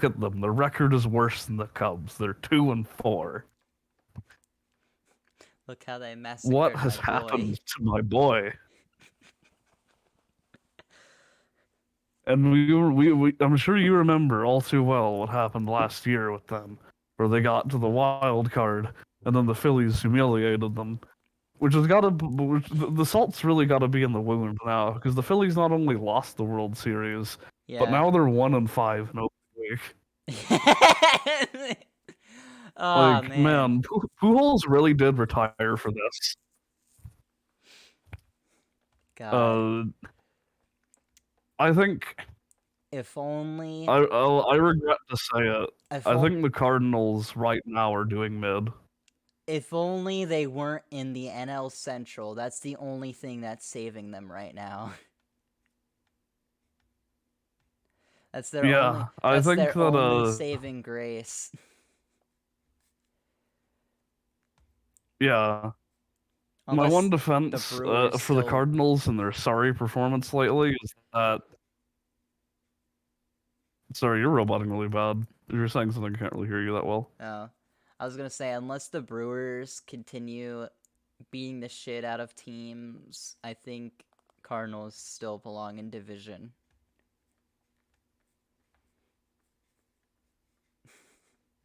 at them. The record is worse than the Cubs. They're 2-4. Look how they What massacred has my boy. happened to my boy? And I'm sure you remember all too well what happened last year with them, where they got to the wild card, and then the Phillies humiliated them. The salt's really got to be in the wound now, because the Phillies not only lost the World Series, but Yeah. now they're 1-5 in opening week. Oh Like, man. man, Pujols really did retire for this. God. Uh, I think If only. I regret to say it. If I only. think the Cardinals right now are doing mid. If only they weren't in the NL Central. That's the only thing that's saving them right now. That's their only. Yeah, I That's think their that only saving grace. yeah. My one Unless the defense Brewers for the still. Cardinals and their sorry performance lately is that. Sorry, you're roboting really bad. You're saying something I can't really hear you that well. Oh, I was gonna say unless the Brewers continue beating the shit out of teams, I think Cardinals still belong in division.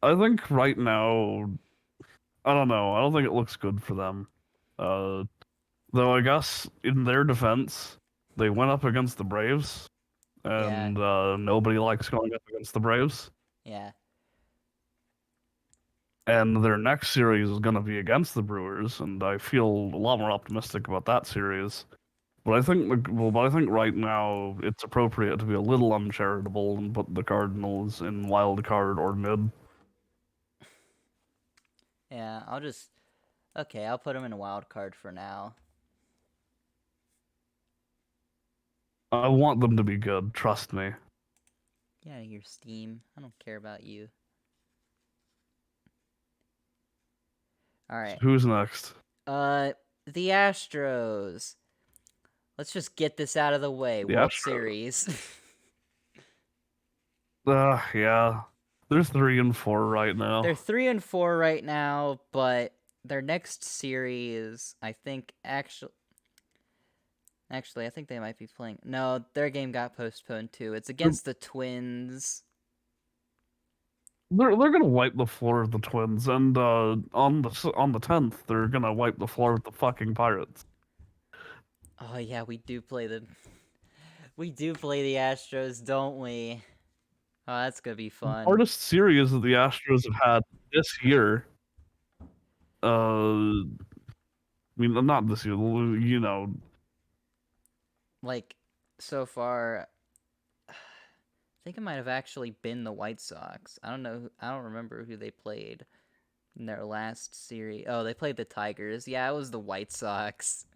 I think right now, I don't know. I don't think it looks good for them. Uh, though I guess in their defense, they went up against the Braves, Yeah, and nobody likes going up against the Braves. yeah. And their next series is going to be against the Brewers, and I feel a lot more optimistic about that series. But I think right now it's appropriate to be a little uncharitable and put the Cardinals in wild card or mid. Yeah, okay, I'll put him in a wild card for now. I want them to be good, trust me. Get out of here, Steam. I don't care about you. Alright. Who's next? The Astros. Let's just get this out of the way. The World Astros. Series. Yeah. They're 3-4 right now. They're 3-4 right now, but their next series, I think, actually, I think they might be playing. No, their game got postponed too. It's against the Twins. They're gonna wipe the floor of the Twins, and on the 10th they're gonna wipe the floor with the fucking Pirates. Oh yeah, we do play the Astros, don't we? Oh, that's gonna be fun. Hardest series that the Astros have had this year. I mean, not this year. You know, Like, so far, I think it might have actually been the White Sox. I don't know. I don't remember who they played in their last series. Oh, they played the Tigers. Yeah, it was the White Sox.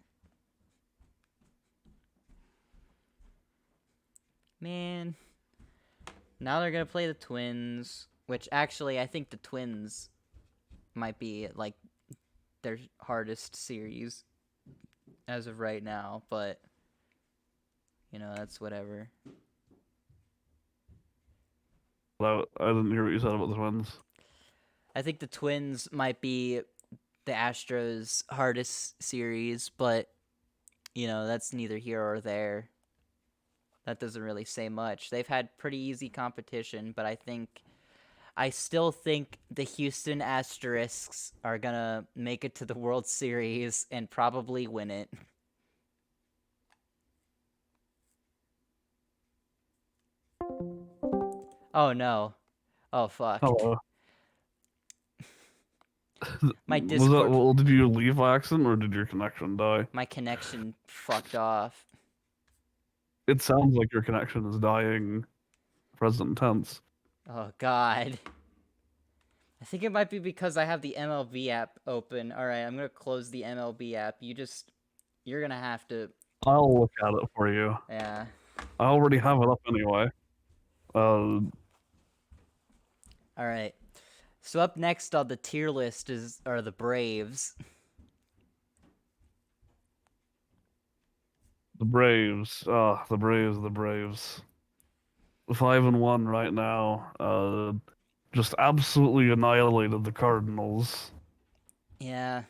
Man, now they're gonna play the Twins, which actually I think the Twins might be like their hardest series as of right now, but that's whatever. I didn't hear what you said about the Twins. I think the Twins might be the Astros' hardest series, but that's neither here or there. That doesn't really say much. They've had pretty easy competition, but I still think the Houston Asterisks are gonna make it to the World Series and probably win it. Oh no. Oh fuck. Hello. My Was that? Discord, Well, did you leave by accident or did your connection die? my connection fucked off. It sounds like your connection is dying. Present tense. Oh god. I think it might be because I have the MLB app open. All right, I'm gonna close the MLB app. You're gonna have to. I'll look at it for you. Yeah. I already have it up anyway. All right. So up next on the tier list are the Braves. The Braves. The Braves. The Braves. 5-1 right now. Just absolutely annihilated the Cardinals. Yeah.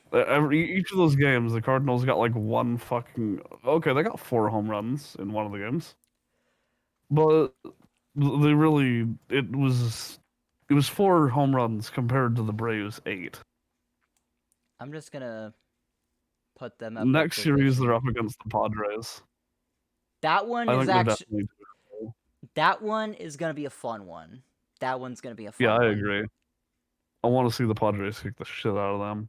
Each of those games, the Cardinals got like one fucking. Okay, they got 4 home runs in one of the games, but they really it was 4 home runs compared to the Braves 8. I'm just gonna put them up a Next series, they're division. up against the Padres. That one I is think they're actually definitely doable. that one is gonna be a fun one. That one's gonna be a Yeah, fun I one. agree. I want to see the Padres kick the shit out of them.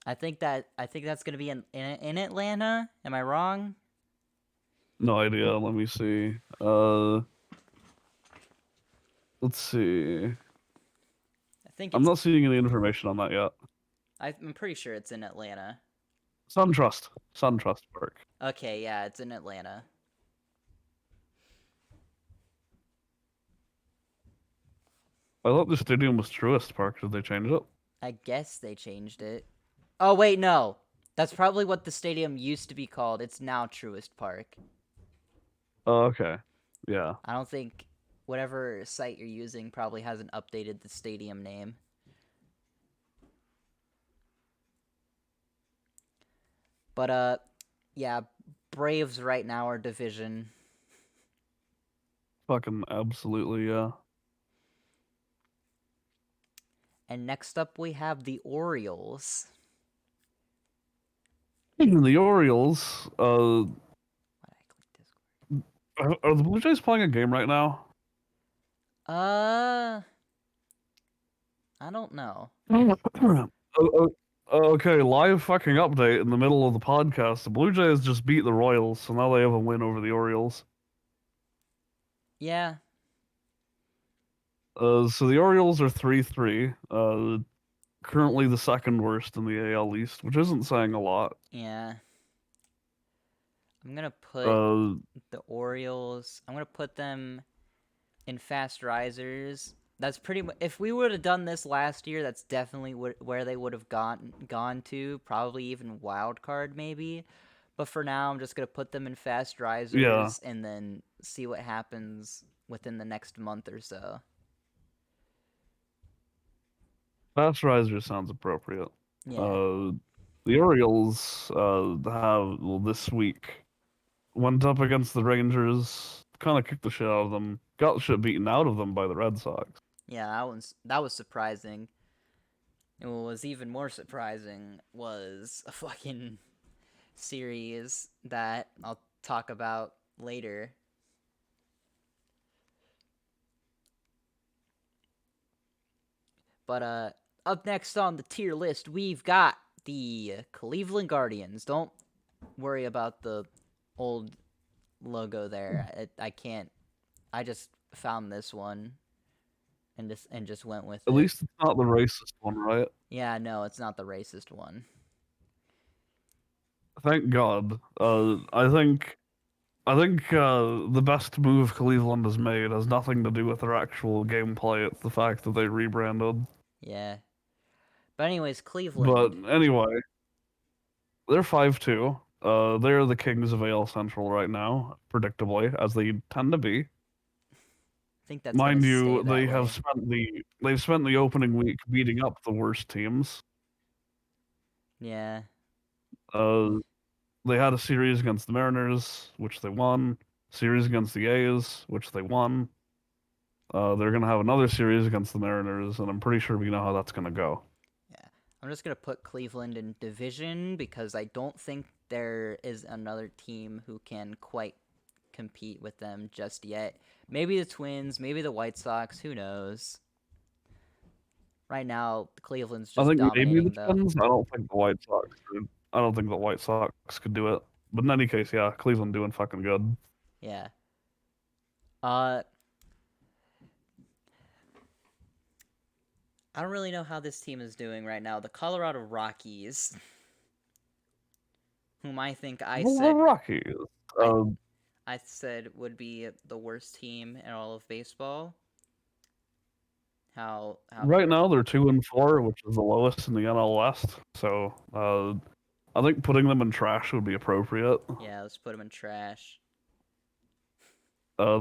I think that's gonna be in Atlanta. Am I wrong? No idea. Let me see. Let's see. I think I'm it's. not seeing any information on that yet. I'm pretty sure it's in Atlanta. SunTrust Park. Okay, yeah, it's in Atlanta. I thought the stadium was Truist Park. Did they change it? I guess they changed it. Oh wait, no. That's probably what the stadium used to be called. It's now Truist Park. Oh, okay. Yeah. I don't think whatever site you're using probably hasn't updated the stadium name. But yeah, Braves right now are division. Fucking absolutely, yeah. And next up we have the Orioles. The Orioles, Why did I click Discord? are the Blue Jays playing a game right now? Uh, I don't know. Okay, live fucking update in the middle of the podcast. The Blue Jays just beat the Royals, so now they have a win over the Orioles. Yeah, So the Orioles are 3-3. Currently the second worst in the AL East, which isn't saying a lot. yeah. I'm gonna put Uh, the Orioles. I'm gonna put them in fast risers. That's pretty much. If we would have done this last year, that's definitely where they would have gone to. Probably even wild card maybe. But for now, I'm just gonna put them in fast yeah, risers and then see what happens within the next month or so. Fast Riser sounds appropriate. Yeah, Uh, the Orioles this week went up against the Rangers, kind of kicked the shit out of them, got the shit beaten out of them by the Red Sox. yeah. That was surprising. And what was even more surprising was a fucking series that I'll talk about later. But up next on the tier list, we've got the Cleveland Guardians. Don't worry about the old logo there. I can't. I just found this one and just went with At it. least it's not the racist one, right? Yeah, no, it's not the racist one. Thank God. I think the best move Cleveland has made has nothing to do with their actual gameplay. It's the fact that they rebranded. Yeah. But anyways, But Cleveland. anyway, they're 5-2. They're the kings of AL Central right now, predictably, as they tend to be. I think that's gonna Mind stay you, that way. they've spent the opening week beating up the worst teams. Yeah. Uh, they had a series against the Mariners, which they won. Series against the A's, which they won. They're gonna have another series against the Mariners, and I'm pretty sure we know how that's gonna go. Yeah. I'm just gonna put Cleveland in division because I don't think there is another team who can quite compete with them just yet. Maybe the Twins, maybe the White Sox, who knows? Right now, Cleveland's I just think maybe the dominating though. Twins. I don't think the White Sox. I don't think the White Sox could do it. But in any case, yeah, Cleveland doing fucking good. Yeah. Uh I don't really know how this team is doing right now. The Colorado Rockies, whom I think Well, the Rockies. I Uh, I said would be the worst team in all of baseball. How right now they're 2-4, which is the lowest in the NL West. So I think putting them in trash would be appropriate. yeah, let's put them in trash.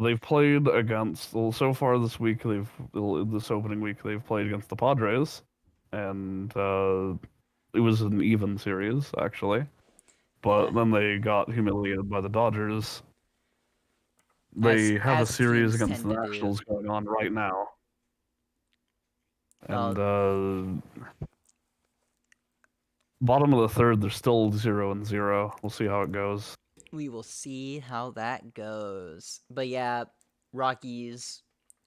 They've played against well, so far this week. This opening week they've played against the Padres, and it was an even series actually. Yeah. But then they got humiliated by the Dodgers. As They have a as series teams against tend the to do. Nationals going on right now, Oh, and bottom of the third, they're still 0-0. We'll see how it goes. we will see how that goes. But yeah, Rockies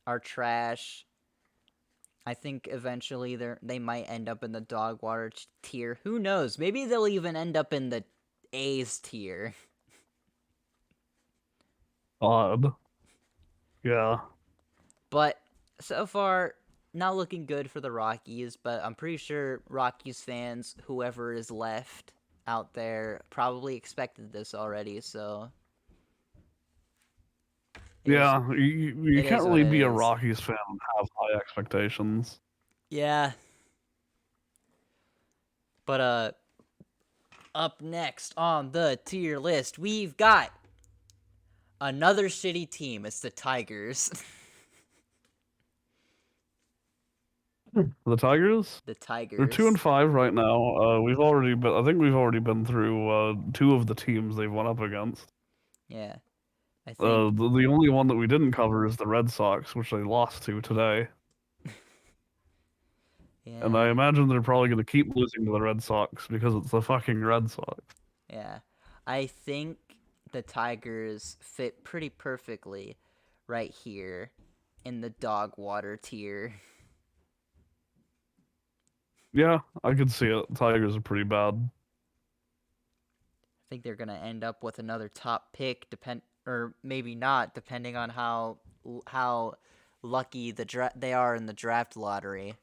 are trash. I think eventually they might end up in the dog water tier. Who knows? Maybe they'll even end up in the A's tier. Odd. Yeah. But so far, not looking good for the Rockies. But I'm pretty sure Rockies fans, whoever is left out there, probably expected this already. So it is Yeah, you it can't is what really it be a is. Rockies fan and have high expectations. Yeah. But up next on the tier list, we've got another shitty team. It's the Tigers. The Tigers, The they're two Tigers. and five right now. I think we've already been through two of the teams they've went up against. Yeah. I think The only one that we didn't cover is the Red Sox, which they lost to today. And I yeah. imagine they're probably going to keep losing to the Red Sox because it's the fucking Red Sox. Yeah. I think the Tigers fit pretty perfectly right here in the dog water tier. Yeah, I could see it. Tigers are pretty bad. I think they're going to end up with another top pick or maybe not depending on how lucky they are in the draft lottery.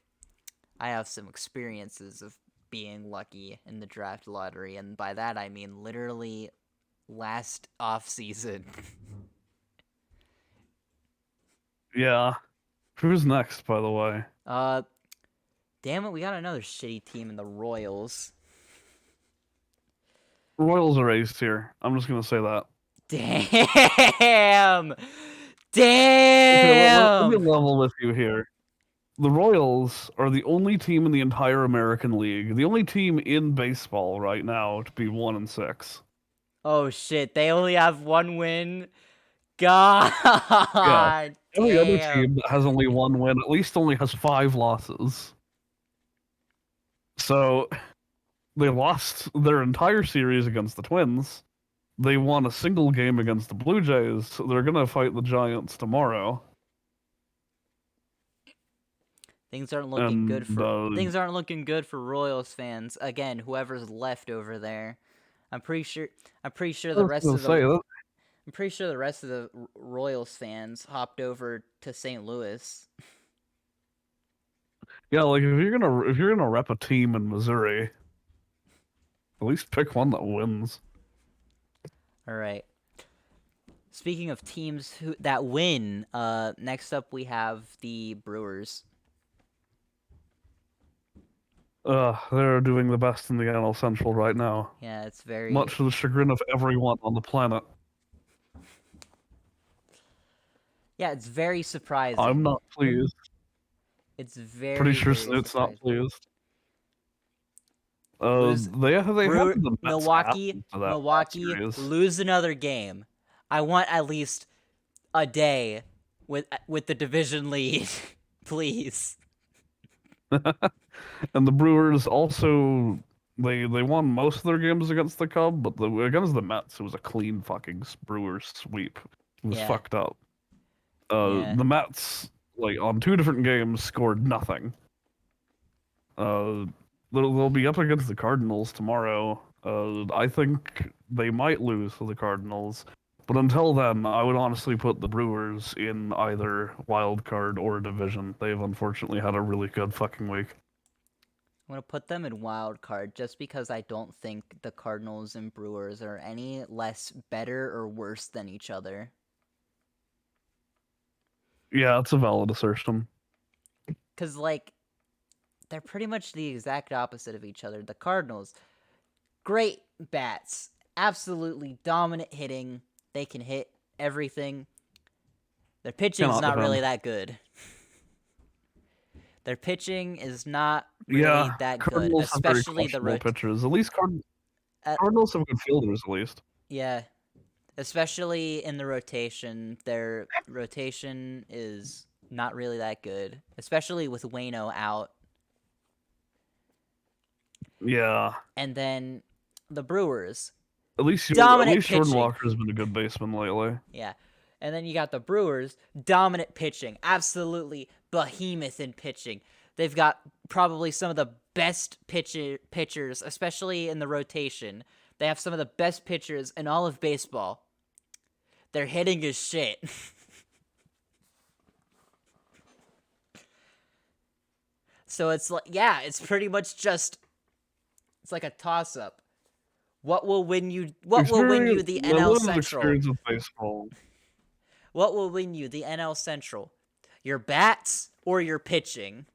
I have some experiences of being lucky in the draft lottery, and by that I mean literally last off season. Yeah. Who's next, by the way? uh, damn it, we got another shitty team in the Royals. Royals are ace here. I'm just going to say that. Damn, Okay, let me damn. level with you here. The Royals are the only team in the entire American League, the only team in baseball right now to be 1-6. Oh shit, they only have one win. Yeah. God Every other damn. team that has only one win at least only has 5 losses. So they lost their entire series against the Twins. They won a single game against the Blue Jays. So they're gonna fight the Giants tomorrow. Things aren't looking good And for Royals fans. Again, whoever's left over there. I'm pretty sure I was gonna say that. I'm pretty sure the rest of the Royals fans hopped over to St. Louis. Yeah, like if you're gonna rep a team in Missouri, at least pick one that wins. All right. Speaking of teams that win, next up we have the Brewers. They're doing the best in the NL Central right now, Yeah, it's very much to the chagrin of everyone on the planet. Yeah, it's very surprising. I'm not pleased. It's very Pretty sure very Snoot's not surprising. pleased. They have the Mets Milwaukee to that series. lose another game. I want at least a day with the division lead, please. And the Brewers also they won most of their games against the Cubs, but against the Mets it was a clean fucking Brewers sweep. It was Yeah. fucked up. Yeah. The Mets, like on 2 different games, scored nothing. They'll be up against the Cardinals tomorrow. I think they might lose to the Cardinals, but until then, I would honestly put the Brewers in either wild card or division. They've unfortunately had a really good fucking week. I'm gonna put them in wild card just because I don't think the Cardinals and Brewers are any less better or worse than each other. Yeah, it's a valid assertion. Cause like they're pretty much the exact opposite of each other. The Cardinals, great bats, absolutely dominant hitting. They can hit everything. Their pitching's not really that good. Their pitching is not really that good, especially the pitchers. At least Cardinals have good fielders, at least. Yeah, especially in the rotation. Their rotation is not really that good, especially with Waino out. Yeah. And then the Brewers. At least Jordan Walker's been a good baseman lately. Yeah. And then you got the Brewers, dominant pitching, absolutely behemoth in pitching. They've got probably some of the best pitchers, especially in the rotation. They have some of the best pitchers in all of baseball. Their hitting is shit. So it's like, yeah, it's pretty much just, it's like a toss-up. What will win you the NL Central? Experience with baseball. What will win you the NL Central? Your bats or your pitching?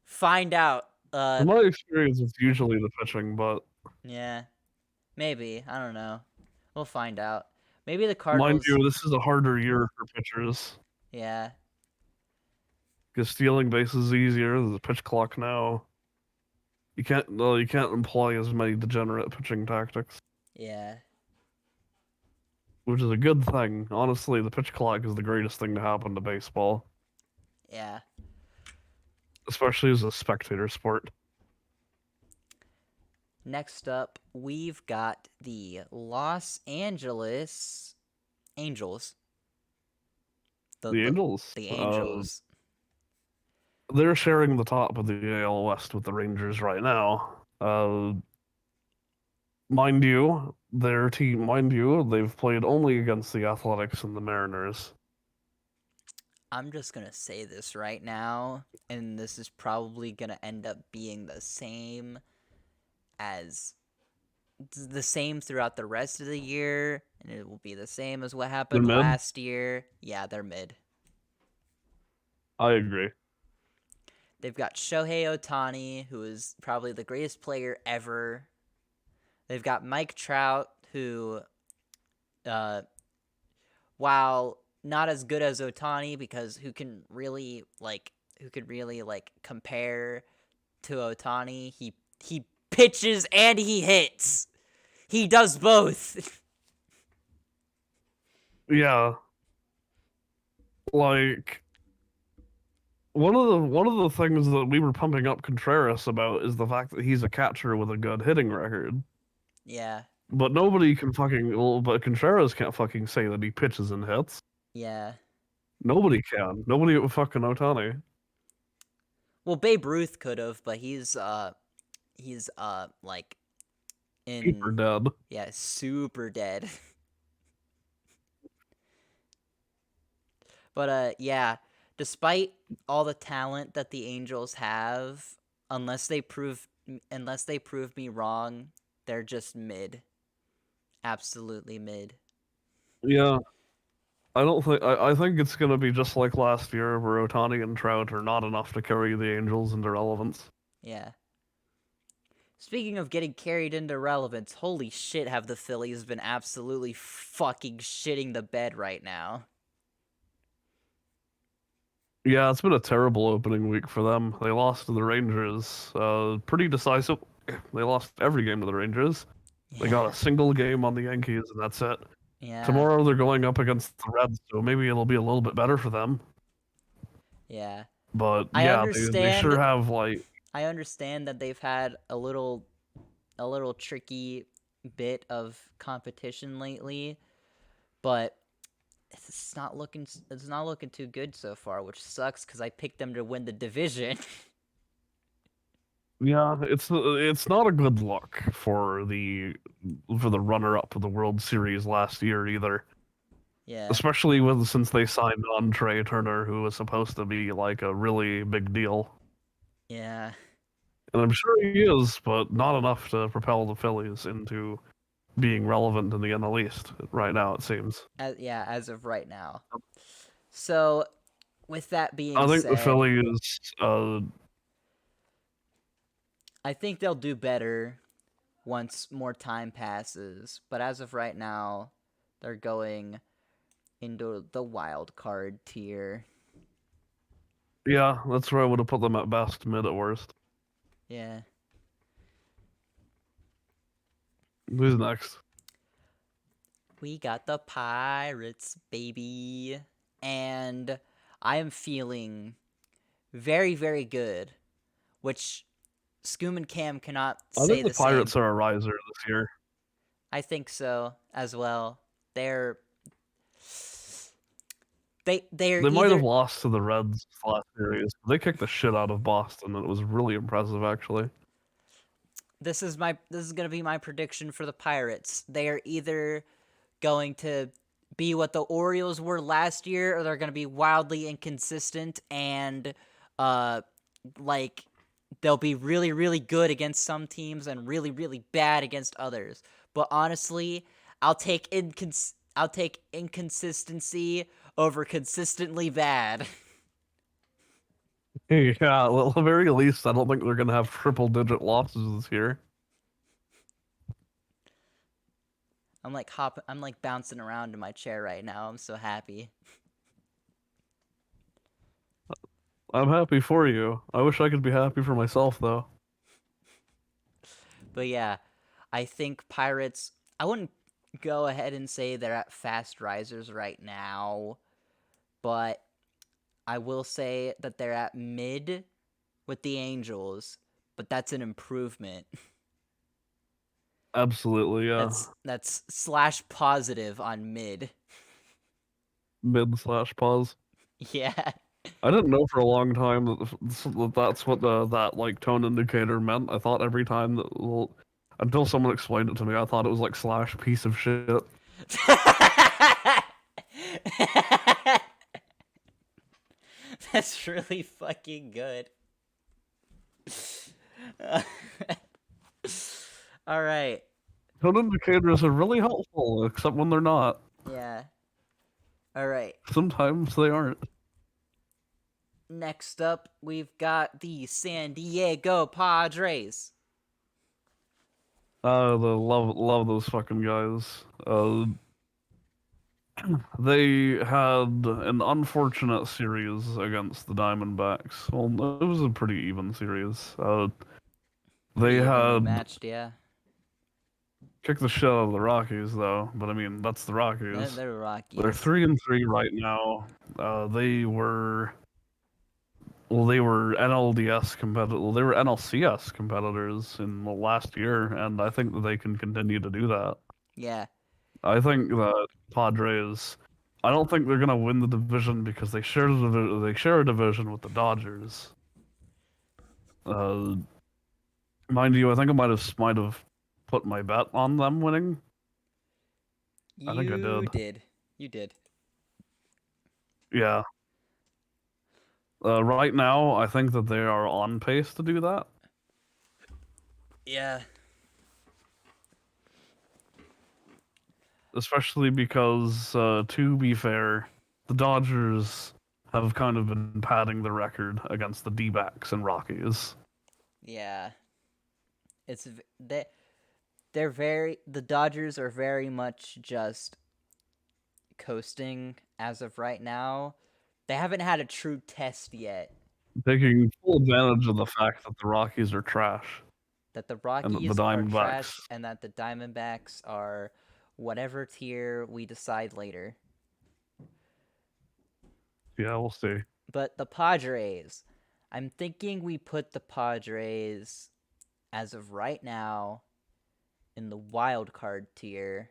Find out. In my experience, it's usually the pitching, but... Yeah. Maybe. I don't know. We'll find out. Maybe the Cardinals... Mind you, this is a harder year for pitchers. Yeah. Because stealing bases is easier. There's a pitch clock now. You can't employ as many degenerate pitching tactics. Yeah. Which is a good thing. Honestly, the pitch clock is the greatest thing to happen to baseball. Yeah. Especially as a spectator sport. Next up, we've got the Los Angeles Angels. The Angels? The Angels. They're sharing the top of the AL West with the Rangers right now. Mind you, they've played only against the Athletics and the Mariners. I'm just going to say this right now, and this is probably going to end up being the same throughout the rest of the year, and it will be the same as what happened last year. Yeah, they're mid. I agree. They've got Shohei Ohtani, who is probably the greatest player ever. They've got Mike Trout, who, while not as good as Ohtani, because who could really compare to Ohtani? He pitches and he hits. He does both. Yeah. Like, one of the things that we were pumping up Contreras about is the fact that he's a catcher with a good hitting record. Yeah. But but Contreras can't fucking say that he pitches and hits. Yeah. Nobody can. Nobody fucking Ohtani. Well, Babe Ruth could have, but he's like Super in dead. yeah, super dead. But yeah, despite all the talent that the Angels have, unless they prove unless they prove me wrong, they're just mid. Absolutely mid. Yeah, I don't think I think it's gonna be just like last year, where Otani and Trout are not enough to carry the Angels into relevance. Yeah. Speaking of getting carried into relevance, holy shit, have the Phillies been absolutely fucking shitting the bed right now. Yeah, it's been a terrible opening week for them. They lost to the Rangers, pretty decisive. They lost every game to the Rangers. They got Yeah. a single game on the Yankees, and that's it. Yeah. Tomorrow they're going up against the Reds, so maybe it'll be a little bit better for them. Yeah. But I yeah, they sure understand have like I understand that they've had a little tricky bit of competition lately, but it's not looking too good so far, which sucks cuz I picked them to win the division. yeah, it's not a good look for the runner up of the World Series last year either. Yeah. Especially with since they signed on Trey Turner, who was supposed to be like a really big deal. Yeah. And I'm sure he is, but not enough to propel the Phillies into being relevant in the NL East right now, it seems. As of right now. So, with that being I think the said, Phillies, I think they'll do better once more time passes, but as of right now, they're going into the wild card tier. yeah, that's where I would have put them at best, mid at worst. Yeah. Who's next? We got the Pirates, baby. And I am feeling very, very good, which Scoom and Cam cannot I say think the the same. Pirates are a riser this year. I think so as well. They're they're They might have either lost to the Reds last series. They kicked the shit out of Boston, and it was really impressive, actually. this is gonna be my prediction for the Pirates. They are either going to be what the Orioles were last year, or they're going to be wildly inconsistent and uh like they'll be really really good against some teams and really really bad against others. But honestly, I'll take inconsistency over consistently bad. Yeah, well, at the very least, I don't think they're going to have triple-digit losses this year. I'm like bouncing around in my chair right now. I'm so happy. I'm happy for you. I wish I could be happy for myself, though. But yeah, I think Pirates, I wouldn't go ahead and say they're at fast risers right now, but I will say that they're at mid with the Angels, but that's an improvement. Absolutely, yeah. That's slash positive on mid. Mid/pause. Yeah. I didn't know for a long time that that's what that like tone indicator meant. I thought every time that well, until someone explained it to me, I thought it was like slash piece of shit. That's really fucking good. All right. Tone indicators are really helpful, except when they're not. Yeah. All right. Sometimes they aren't. Next up, we've got the San Diego Padres. The love those fucking guys. They had an unfortunate series against the Diamondbacks. Well, it was a pretty even series. They Pretty evenly had matched, yeah. kicked the shit out of the Rockies, though. But I mean, that's the Rockies. They're They're Rockies. 3-3 right now. They were well, they were NLDS competitor. Well, they were NLCS competitors in the last year, and I think that they can continue to do that. Yeah. I think that Padres. I don't think they're gonna win the division because they share a division with the Dodgers. Uh, mind you, I think I might have put my bet on them winning. I think I You did. did. You did. Yeah. Right now, I think that they are on pace to do that. Yeah. Especially because, to be fair, the Dodgers have kind of been padding the record against the D-backs and Rockies. Yeah. They're very the Dodgers are very much just coasting as of right now. They haven't had a true test yet Taking full advantage of the fact that the Rockies are trash that the and that the Rockies are trash Diamondbacks, and that the Diamondbacks are whatever tier we decide later. yeah, we'll see. But the Padres, I'm thinking we put the Padres as of right now in the wild card tier,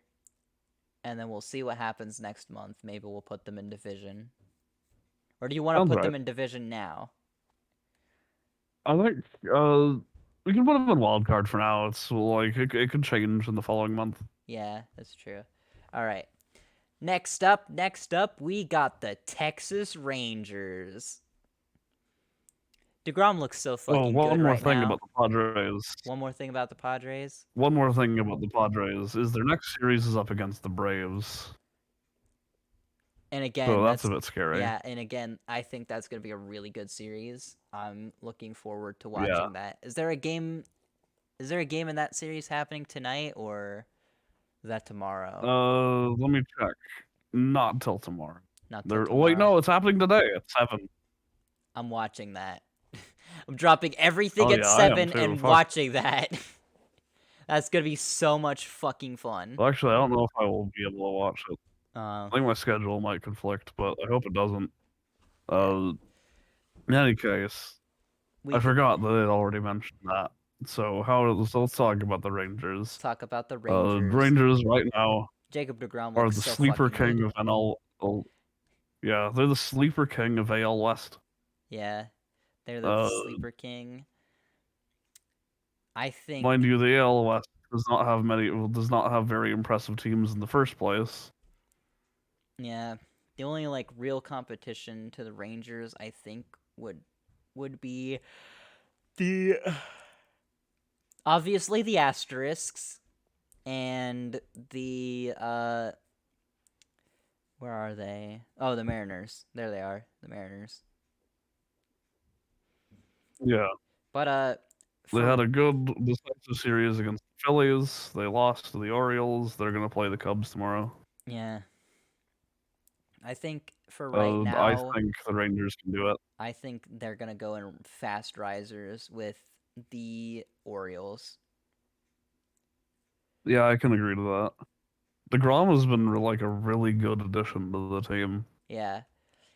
and then we'll see what happens next month. Maybe we'll put them in division. Or do you want to Sounds put right. them in division now? I think we can put them in wild card for now. It's like it could change in the following month. Yeah, that's true. All right. Next up, we got the Texas Rangers. DeGrom looks so Oh, fucking good one more right thing now. about the Padres. One more thing about the Padres. One more thing about the Padres is their next series is up against the Braves. And So again, that's a bit scary. I think that's going to be a really good series. I'm looking forward to Yeah. watching that. Is there a game in that series happening tonight or is that tomorrow? Let me check. Not till tomorrow. Not till There. Oh, wait, tomorrow. no, it's happening today at 7. I'm watching that. I'm dropping everything Oh at yeah, I am 7 too. and Fuck. watching that. That's going to be so much fucking fun. Well, actually, I don't know if I will be able to watch it. Uh, I think my schedule might conflict, but I hope it doesn't. yeah. Uh, in any case, We I could forgot that it already mentioned that. So let's talk about the Rangers. talk about the Rangers. Rangers right now Jacob DeGrom are looks the so sleeper fucking king good. of NL. Yeah, they're the sleeper king of AL West. Yeah. They're the Uh, sleeper king. I mind think you, the AL West does not have very impressive teams in the first place. yeah, the only like real competition to the Rangers I think would be the obviously the Asterisks and the where are they? Oh, the Mariners. There they are, the Mariners. Yeah, But they had for a good decisive series against the Phillies. They lost to the Orioles. They're gonna play the Cubs tomorrow. yeah, I think for right I now, think the Rangers can do it. I think they're gonna go in fast risers with the Orioles. Yeah, I can agree to that. DeGrom has been like a really good addition to the team. Yeah,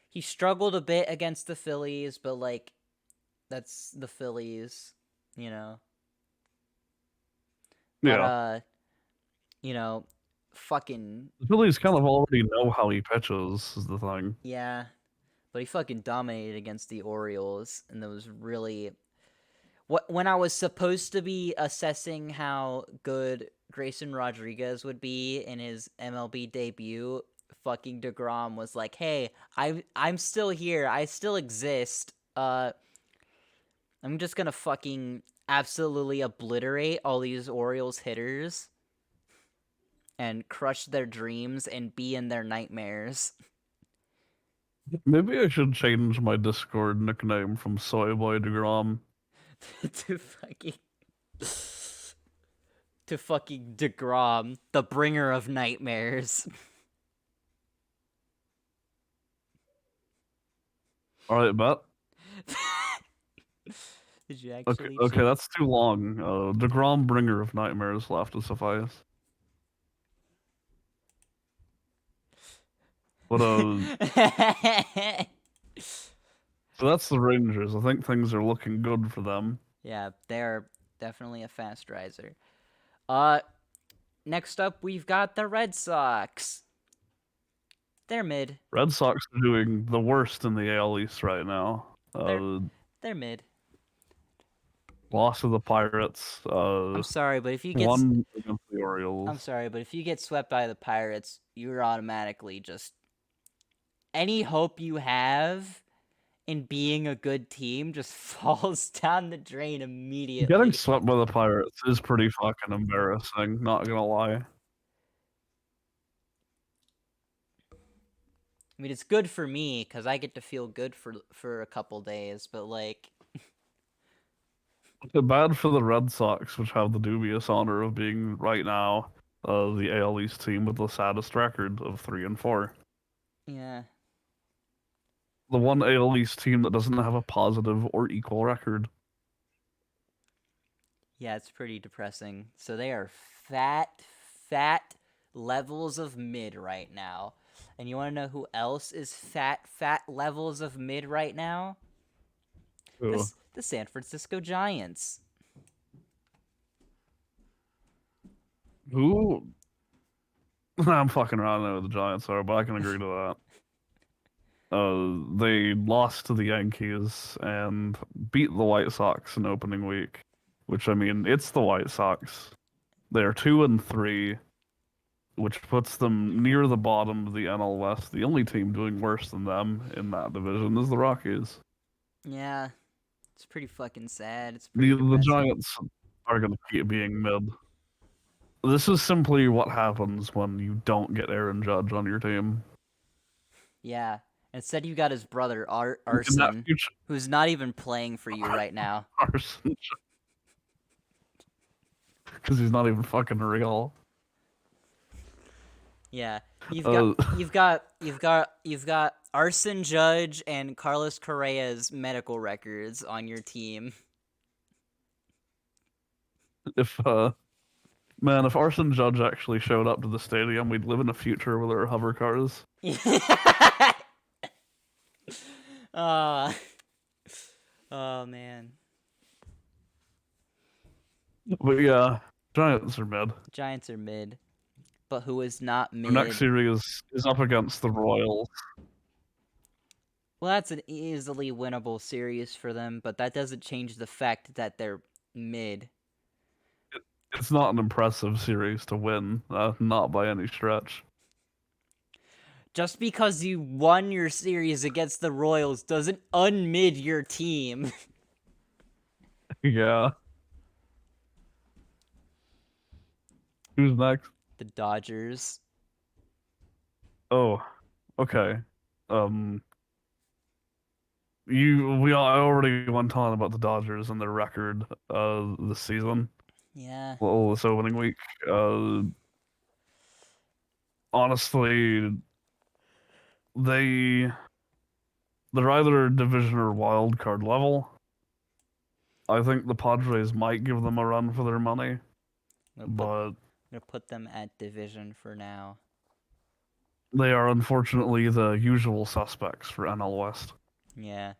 he struggled a bit against the Phillies, but like that's the Phillies, you know. But Yeah, you know, fucking the Phillies kind of already know how he pitches. Is the thing. yeah. But he fucking dominated against the Orioles, and that was really what when I was supposed to be assessing how good Grayson Rodriguez would be in his MLB debut. Fucking DeGrom was like, "Hey, I'm still here. I still exist. I'm just gonna fucking absolutely obliterate all these Orioles hitters and crush their dreams and be in their nightmares." Maybe I should change my Discord nickname from Soyboy DeGrom. to fucking to fucking DeGrom, the bringer of nightmares. All right, bet. Did you Okay, actually okay, change? that's too long. DeGrom, bringer of nightmares, will have to suffice. But so that's the Rangers. I think things are looking good for them. Yeah, they're definitely a fast riser. Uh, next up we've got the Red Sox. They're mid. Red Sox are doing the worst in the AL East right now. They're they're mid. Lost to the Pirates. I'm sorry, but if you get Won against the Orioles. I'm sorry, but if you get swept by the Pirates, you're automatically just any hope you have in being a good team just falls down the drain Getting immediately. swept by the Pirates is pretty fucking embarrassing, not gonna lie. I mean, it's good for me because I get to feel good for a couple days, but like, It's bad for the Red Sox, which have the dubious honor of being right now the AL East team with the saddest record of 3-4. yeah, The one AL East team that doesn't have a positive or equal record. yeah, it's pretty depressing. So they are fat levels of mid right now. And you want to know who else is fat levels of mid right now? Ugh. The San Francisco Giants. Who? I'm fucking around. I know who the Giants are, but I can agree to that. They lost to the Yankees and beat the White Sox in opening week, which I mean, it's the White Sox. They're 2-3, which puts them near the bottom of the NL West. The only team doing worse than them in that division is the Rockies. Yeah, it's pretty fucking sad. It's pretty The depressing. Giants are going to keep being mid. This is simply what happens when you don't get Aaron Judge on your team. Yeah. Instead, you got his brother In that Arson, future, who's not even playing for you right now. Carson, because he's not even fucking real. Yeah, you've got Uh, you've got you've got you've got Arson Judge and Carlos Correa's medical records on your team. if Man, if Arson Judge actually showed up to the stadium, we'd live in a future where there are hover cars. uh, oh man, But yeah, Giants are mid. Giants are mid, but who is not Our next mid? series is up against the Royals. Well, that's an easily winnable series for them, but that doesn't change the fact that they're mid. It's not an impressive series to win, not by any stretch. Just because you won your series against the Royals doesn't unmid your team. Yeah. Who's next? The Dodgers. Oh, okay. Um, I already went on about the Dodgers and their record this season. Yeah. Well, this opening week. Uh, Honestly, they they're either division or wild card level. I think the Padres might give them a run for their money, I'm but gonna put them at division for now. they are unfortunately the usual suspects for NL West. Yeah.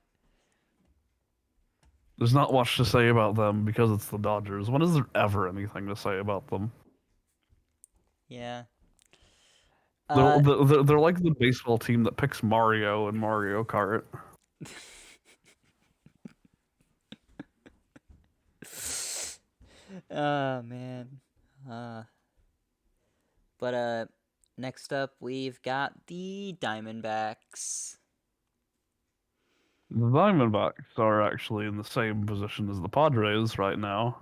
There's not much to say about them because it's the Dodgers. When is there ever anything to say about them? Yeah. They're, Uh they're, they're like the baseball team that picks Mario and Mario Kart. oh man. Uh but next up we've got the Diamondbacks. The Diamondbacks are actually in the same position as the Padres right now,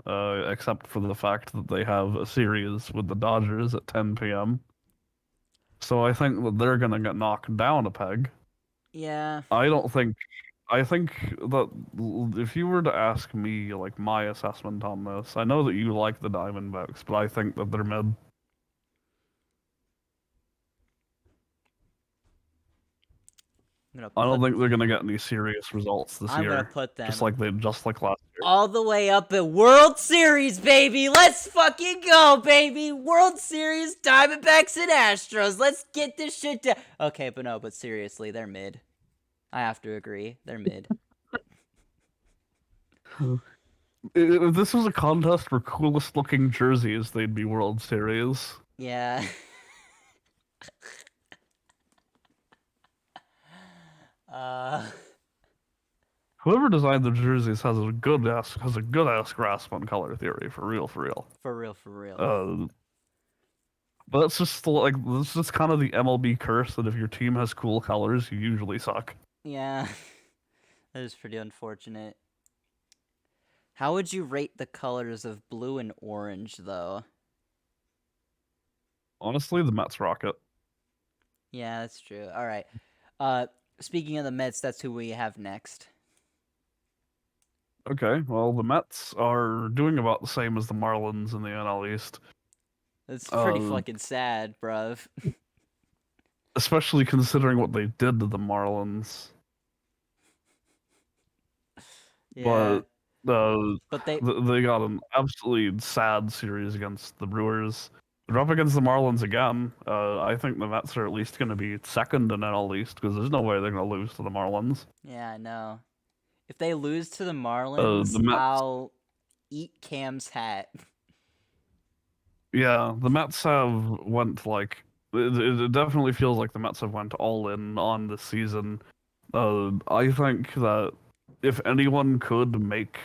except for the fact that they have a series with the Dodgers at 10 p.m. So I think that they're gonna get knocked down a peg. Yeah. I don't think. I think that if you were to ask me, like my assessment on this, I know that you like the Diamondbacks, but I think that they're mid. I'm gonna I don't put think they're gonna get any serious results this I'm gonna year, put just them like last year. all the way up at World Series, baby. Let's fucking go, baby. World Series, Diamondbacks and Astros. Let's get this shit down. Okay, but seriously, they're mid. I have to agree. They're mid. If this was a contest for coolest looking jerseys, they'd be World Series. Yeah. uh Whoever designed the jerseys has a good ass grasp on color theory, for real, for real. For real, for real. Uh, but it's just like this is kind of the MLB curse that if your team has cool colors, you usually suck. Yeah, that is pretty unfortunate. How would you rate the colors of blue and orange, though? Honestly, the Mets rock it. Yeah, that's true. All right. Uh, Speaking of the Mets, that's who we have next. Okay, well, the Mets are doing about the same as the Marlins in the NL East. That's pretty Uh, fucking sad, bruv. Especially considering what they did to the Marlins. Yeah, But uh, but they they got an absolutely sad series against the Brewers. They're up against the Marlins again. I think the Mets are at least going to be second in NL East because there's no way they're going to lose to the Marlins. yeah, I know. If they lose to the The Marlins, Mets, I'll eat Cam's hat. yeah, the Mets have went like it definitely feels like the Mets have went all in on this season. I think that if anyone could make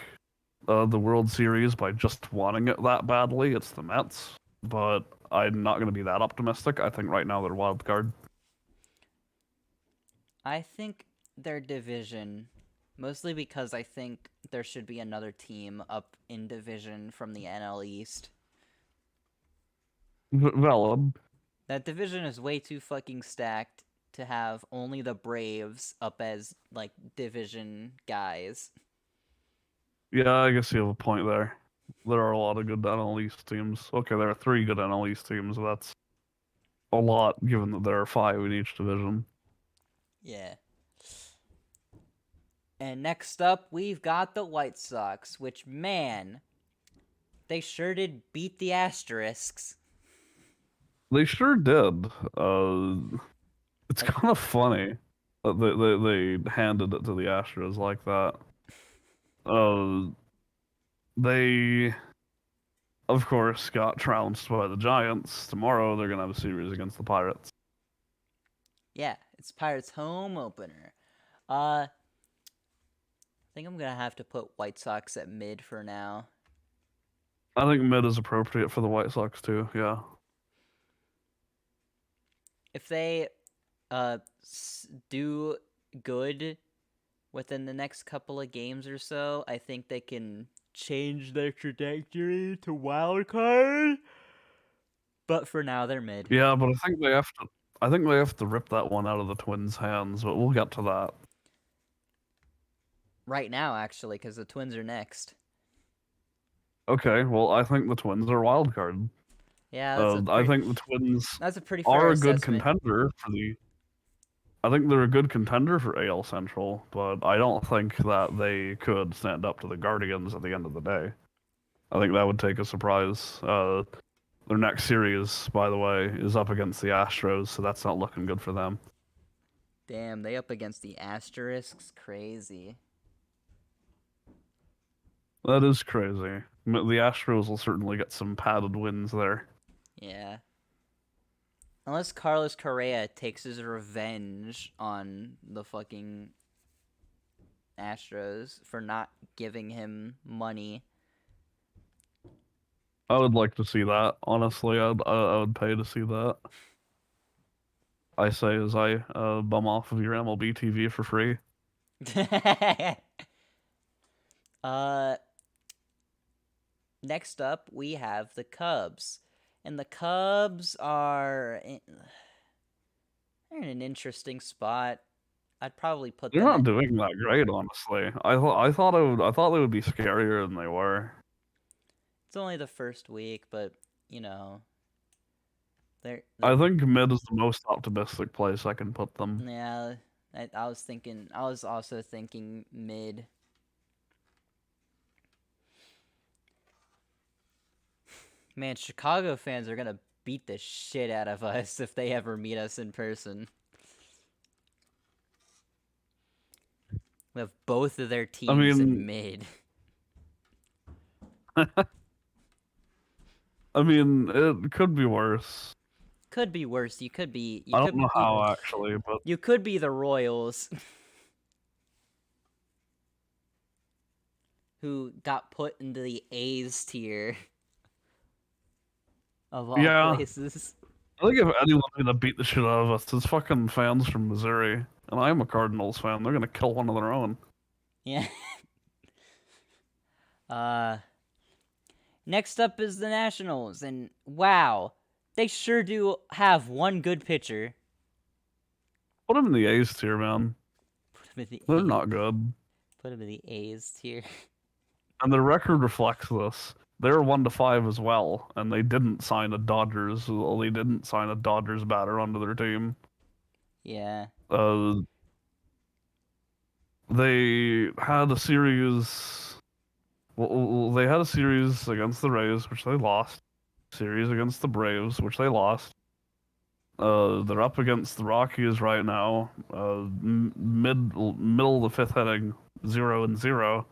the World Series by just wanting it that badly, it's the Mets. But I'm not going to be that optimistic. I think right now they're wild card. I think their division, mostly because I think there should be another team up in division from the NL East. Valid. That division is way too fucking stacked to have only the Braves up as, like, division guys. Yeah, I guess you have a point there. There are a lot of good NL East teams. Okay, there are three good NL East teams. That's a lot, given that there are five in each division. Yeah. And next up, we've got the White Sox, which, man, they sure did beat the Asterisks. They sure did. It's Like, kind of funny that they handed it to the Astros like that. Uh, they, of course, got trounced by the Giants. Tomorrow they're gonna have a series against the Pirates. yeah, it's Pirates' home opener. I think I'm gonna have to put White Sox at mid for now. I think mid is appropriate for the White Sox too. Yeah. If they do good within the next couple of games or so, I think they can change their trajectory to wild card. But for now, they're mid. Yeah, but I think they have to. I think they have to rip that one out of the Twins' hands. But we'll get to that. Right now, actually, because the Twins are next. Okay. Well, I think the Twins are wild card. Yeah, I think the Twins that's a pretty fair are a good assessment. contender for the. I think they're a good contender for AL Central, but I don't think that they could stand up to the Guardians at the end of the day. I think that would take a surprise. Their next series, by the way, is up against the Astros, so that's not looking good for them. Damn, they up against the Asterisks, crazy. That is crazy. The Astros will certainly get some padded wins there. Yeah. Unless Carlos Correa takes his revenge on the fucking Astros for not giving him money. I would like to see that. Honestly, I would pay to see that. I say as I bum off of your MLB TV for free. uh, Next up, we have the Cubs. And the Cubs they're in an interesting spot. I'd probably put They're them not at. doing that great, honestly. I thought they would be scarier than they were. It's only the first week, but you know, they're I think mid is the most optimistic place I can put them. yeah. I was thinking. I was also thinking mid. Man, Chicago fans are gonna beat the shit out of us if they ever meet us in person. We have both of their I teams in mean, mid. it could be worse. Could be worse. You could be. I don't know how actually, but You could be the Royals. who got put into the A's tier of all Yeah, places. I think if anyone's gonna beat the shit out of us, it's fucking fans from Missouri. And I'm a Cardinals fan. They're gonna kill one of their own. Yeah. Uh, Next up is the Nationals, and wow, they sure do have one good pitcher. Put them in the A's tier, man. Put him in the They're A. not good. Put him in the A's tier. And their record reflects this. They're 1-5 as well, and they didn't sign a Dodgers. Well, they didn't sign a Dodgers batter onto their team. Yeah. Uh, they had a series. They had a series against the Rays, which they lost. Series against the Braves, which they lost. They're up against the Rockies right now. Middle of the fifth inning, 0-0.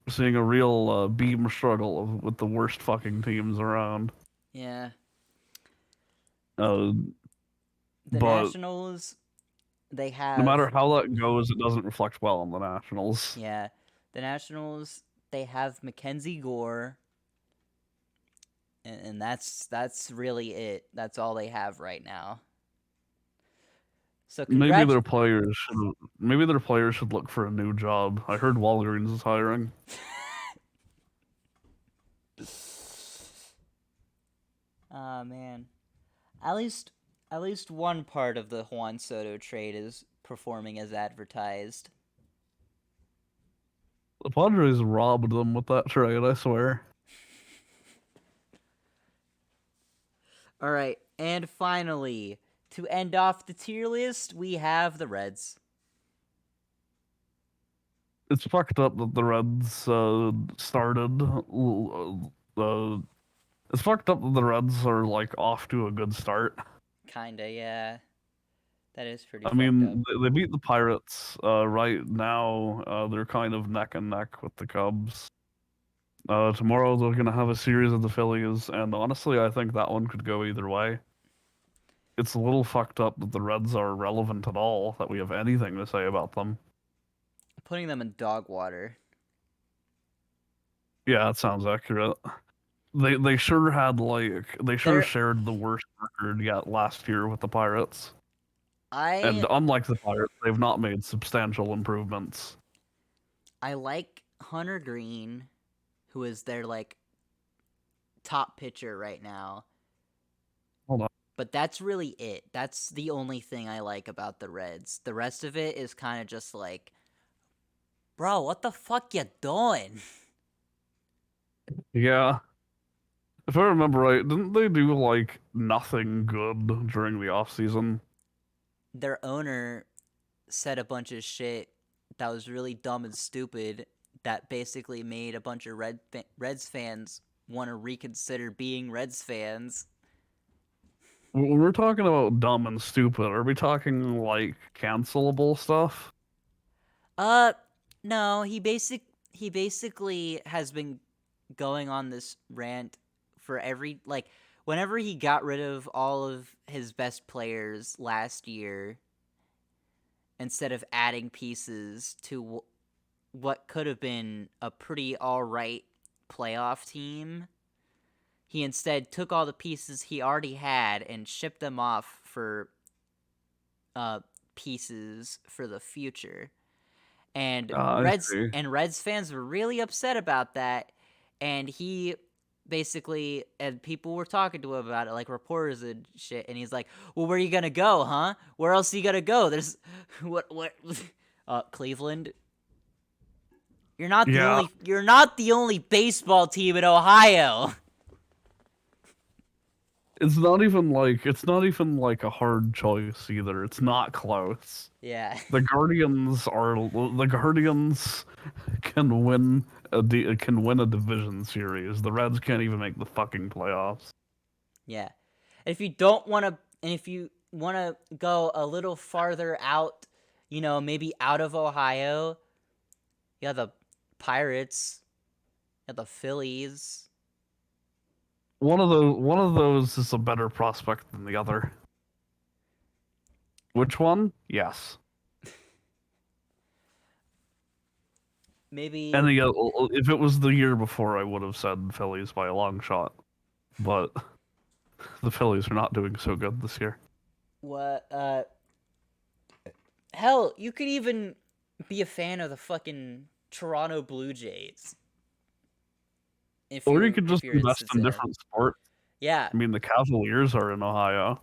We're seeing a real beam struggle with the worst fucking teams around. Yeah. Uh, The but Nationals, they no have. matter how that goes, it doesn't reflect well on the Nationals. Yeah. The Nationals, they have Mackenzie Gore. And that's really it. That's all they have right now. So Maybe congrats. their players should. Maybe their players should look for a new job. I heard Walgreens is hiring. Oh man. At least at least one part of the Juan Soto trade is performing as advertised. The Padres robbed them with that trade, I swear. All right, and finally, to end off the tier list, we have the Reds. It's fucked up that the Reds started. It's fucked up that the Reds are like off to a good start. Kinda, yeah. That is pretty I fucked up. mean, they beat the Pirates. Right now, they're kind of neck and neck with the Cubs. Tomorrow they're gonna have a series of the Phillies, and honestly, I think that one could go either way. It's a little fucked up that the Reds are relevant at all, that we have anything to say about them. Putting them in dog water. Yeah, that sounds accurate. They sure had they sure They're shared the worst record yet last year with the Pirates. And I unlike the Pirates, they've not made substantial improvements. I like Hunter Green, who is their like top pitcher right now. Hold on. But that's really it. That's the only thing I like about the Reds. The rest of it is kind of just like, bro, what the fuck you doing? Yeah. If I remember right, didn't they do like nothing good during the off season? Their owner said a bunch of shit that was really dumb and stupid that basically made a bunch of Reds fans want to reconsider being Reds fans. When we're talking about dumb and stupid, are we talking like cancelable stuff? Uh no, he basically has been going on this rant for every like whenever he got rid of all of his best players last year instead of adding pieces to what could have been a pretty alright playoff team, he instead took all the pieces he already had and shipped them off for pieces for the future. And I see. Reds fans were really upset about that, and he basically, and people were talking to him about it, like reporters and shit, and he's like, well, where are you gonna go, huh? Where else are you gonna go? There's what Cleveland. Yeah, You're not the only baseball team in Ohio. it's not even like a hard choice either. It's not close. Yeah. The Guardians can win a division series. The Reds can't even make the fucking playoffs. Yeah. If you don't want to, and if you want to go a little farther out, maybe out of Ohio, you have the Pirates, you have the Phillies. One of those is a better prospect than the other. Which one? Yes. Maybe And yeah, if it was the year before, I would have said Phillies by a long shot. But the Phillies are not doing so good this year. what? Hell, you could even be a fan of the fucking Toronto Blue Jays. Or you could If just you're in invest in Cincinnati. different sports. Yeah, I mean, the Cavaliers are in Ohio.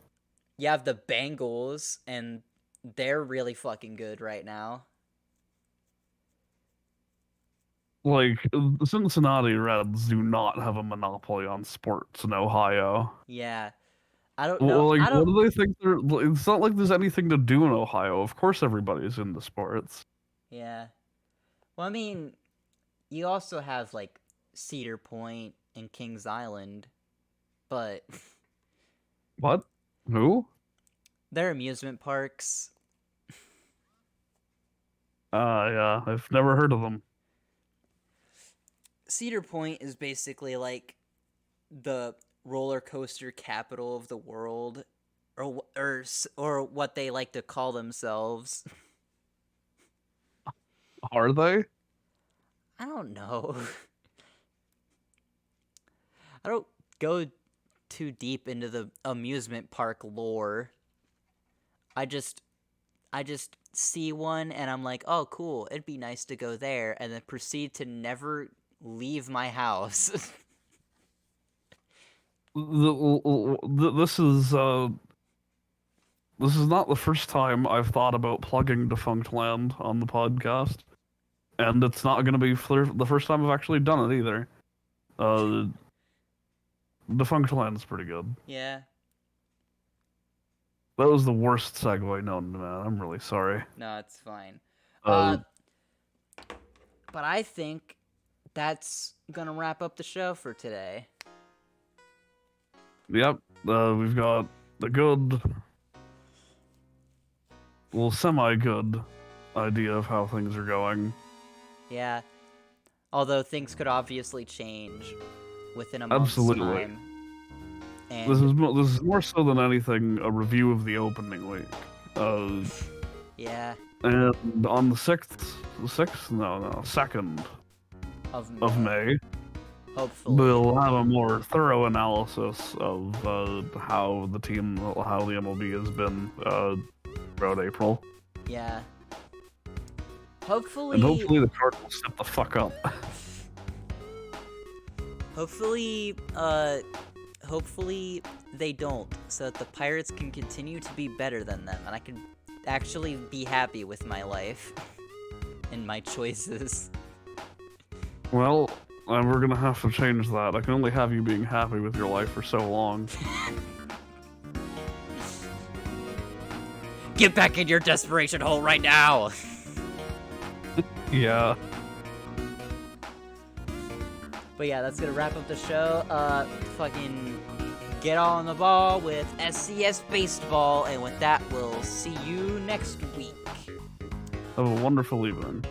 you have the Bengals, and they're really fucking good right now. Like, the Cincinnati Reds do not have a monopoly on sports in Ohio. Yeah, I don't know. Well, like, I what don't. do they think they're... It's not like there's anything to do in Ohio. Of course everybody's into sports. Yeah. Well, I mean, you also have like Cedar Point and Kings Island, but What? Who? they're amusement parks. Yeah, I've never heard of them. Cedar Point is basically like the roller coaster capital of the world, or what they like to call themselves. Are they? I don't know. I don't go too deep into the amusement park lore. I just see one and I'm like, "Oh, cool. It'd be nice to go there," and then proceed to never leave my house. This is not the first time I've thought about plugging Defunct Land on the podcast, and it's not going to be the first time I've actually done it either. Defunct Land's pretty good. Yeah. That was the worst segue known to man. I'm really sorry. No, it's fine. Uh, But I think that's gonna wrap up the show for today. Yep. We've got the good, well, semi-good idea of how things are going. Yeah. Although things could obviously change within a month's Absolutely. time. And This is more so than anything a review of the opening week. yeah, And on the 6th? No, 2nd of May, hopefully. we'll have a more thorough analysis of how the MLB has been throughout April. Yeah. Hopefully. And hopefully the Cardinals will step the fuck up. Hopefully they don't, so that the Pirates can continue to be better than them, and I can actually be happy with my life and my choices. Well, we're gonna have to change that. I can only have you being happy with your life for so long. Get back in your desperation hole right now! Yeah. But yeah, that's gonna wrap up the show. Fucking get on the ball with SCS Baseball, and with that, we'll see you next week. Have a wonderful evening.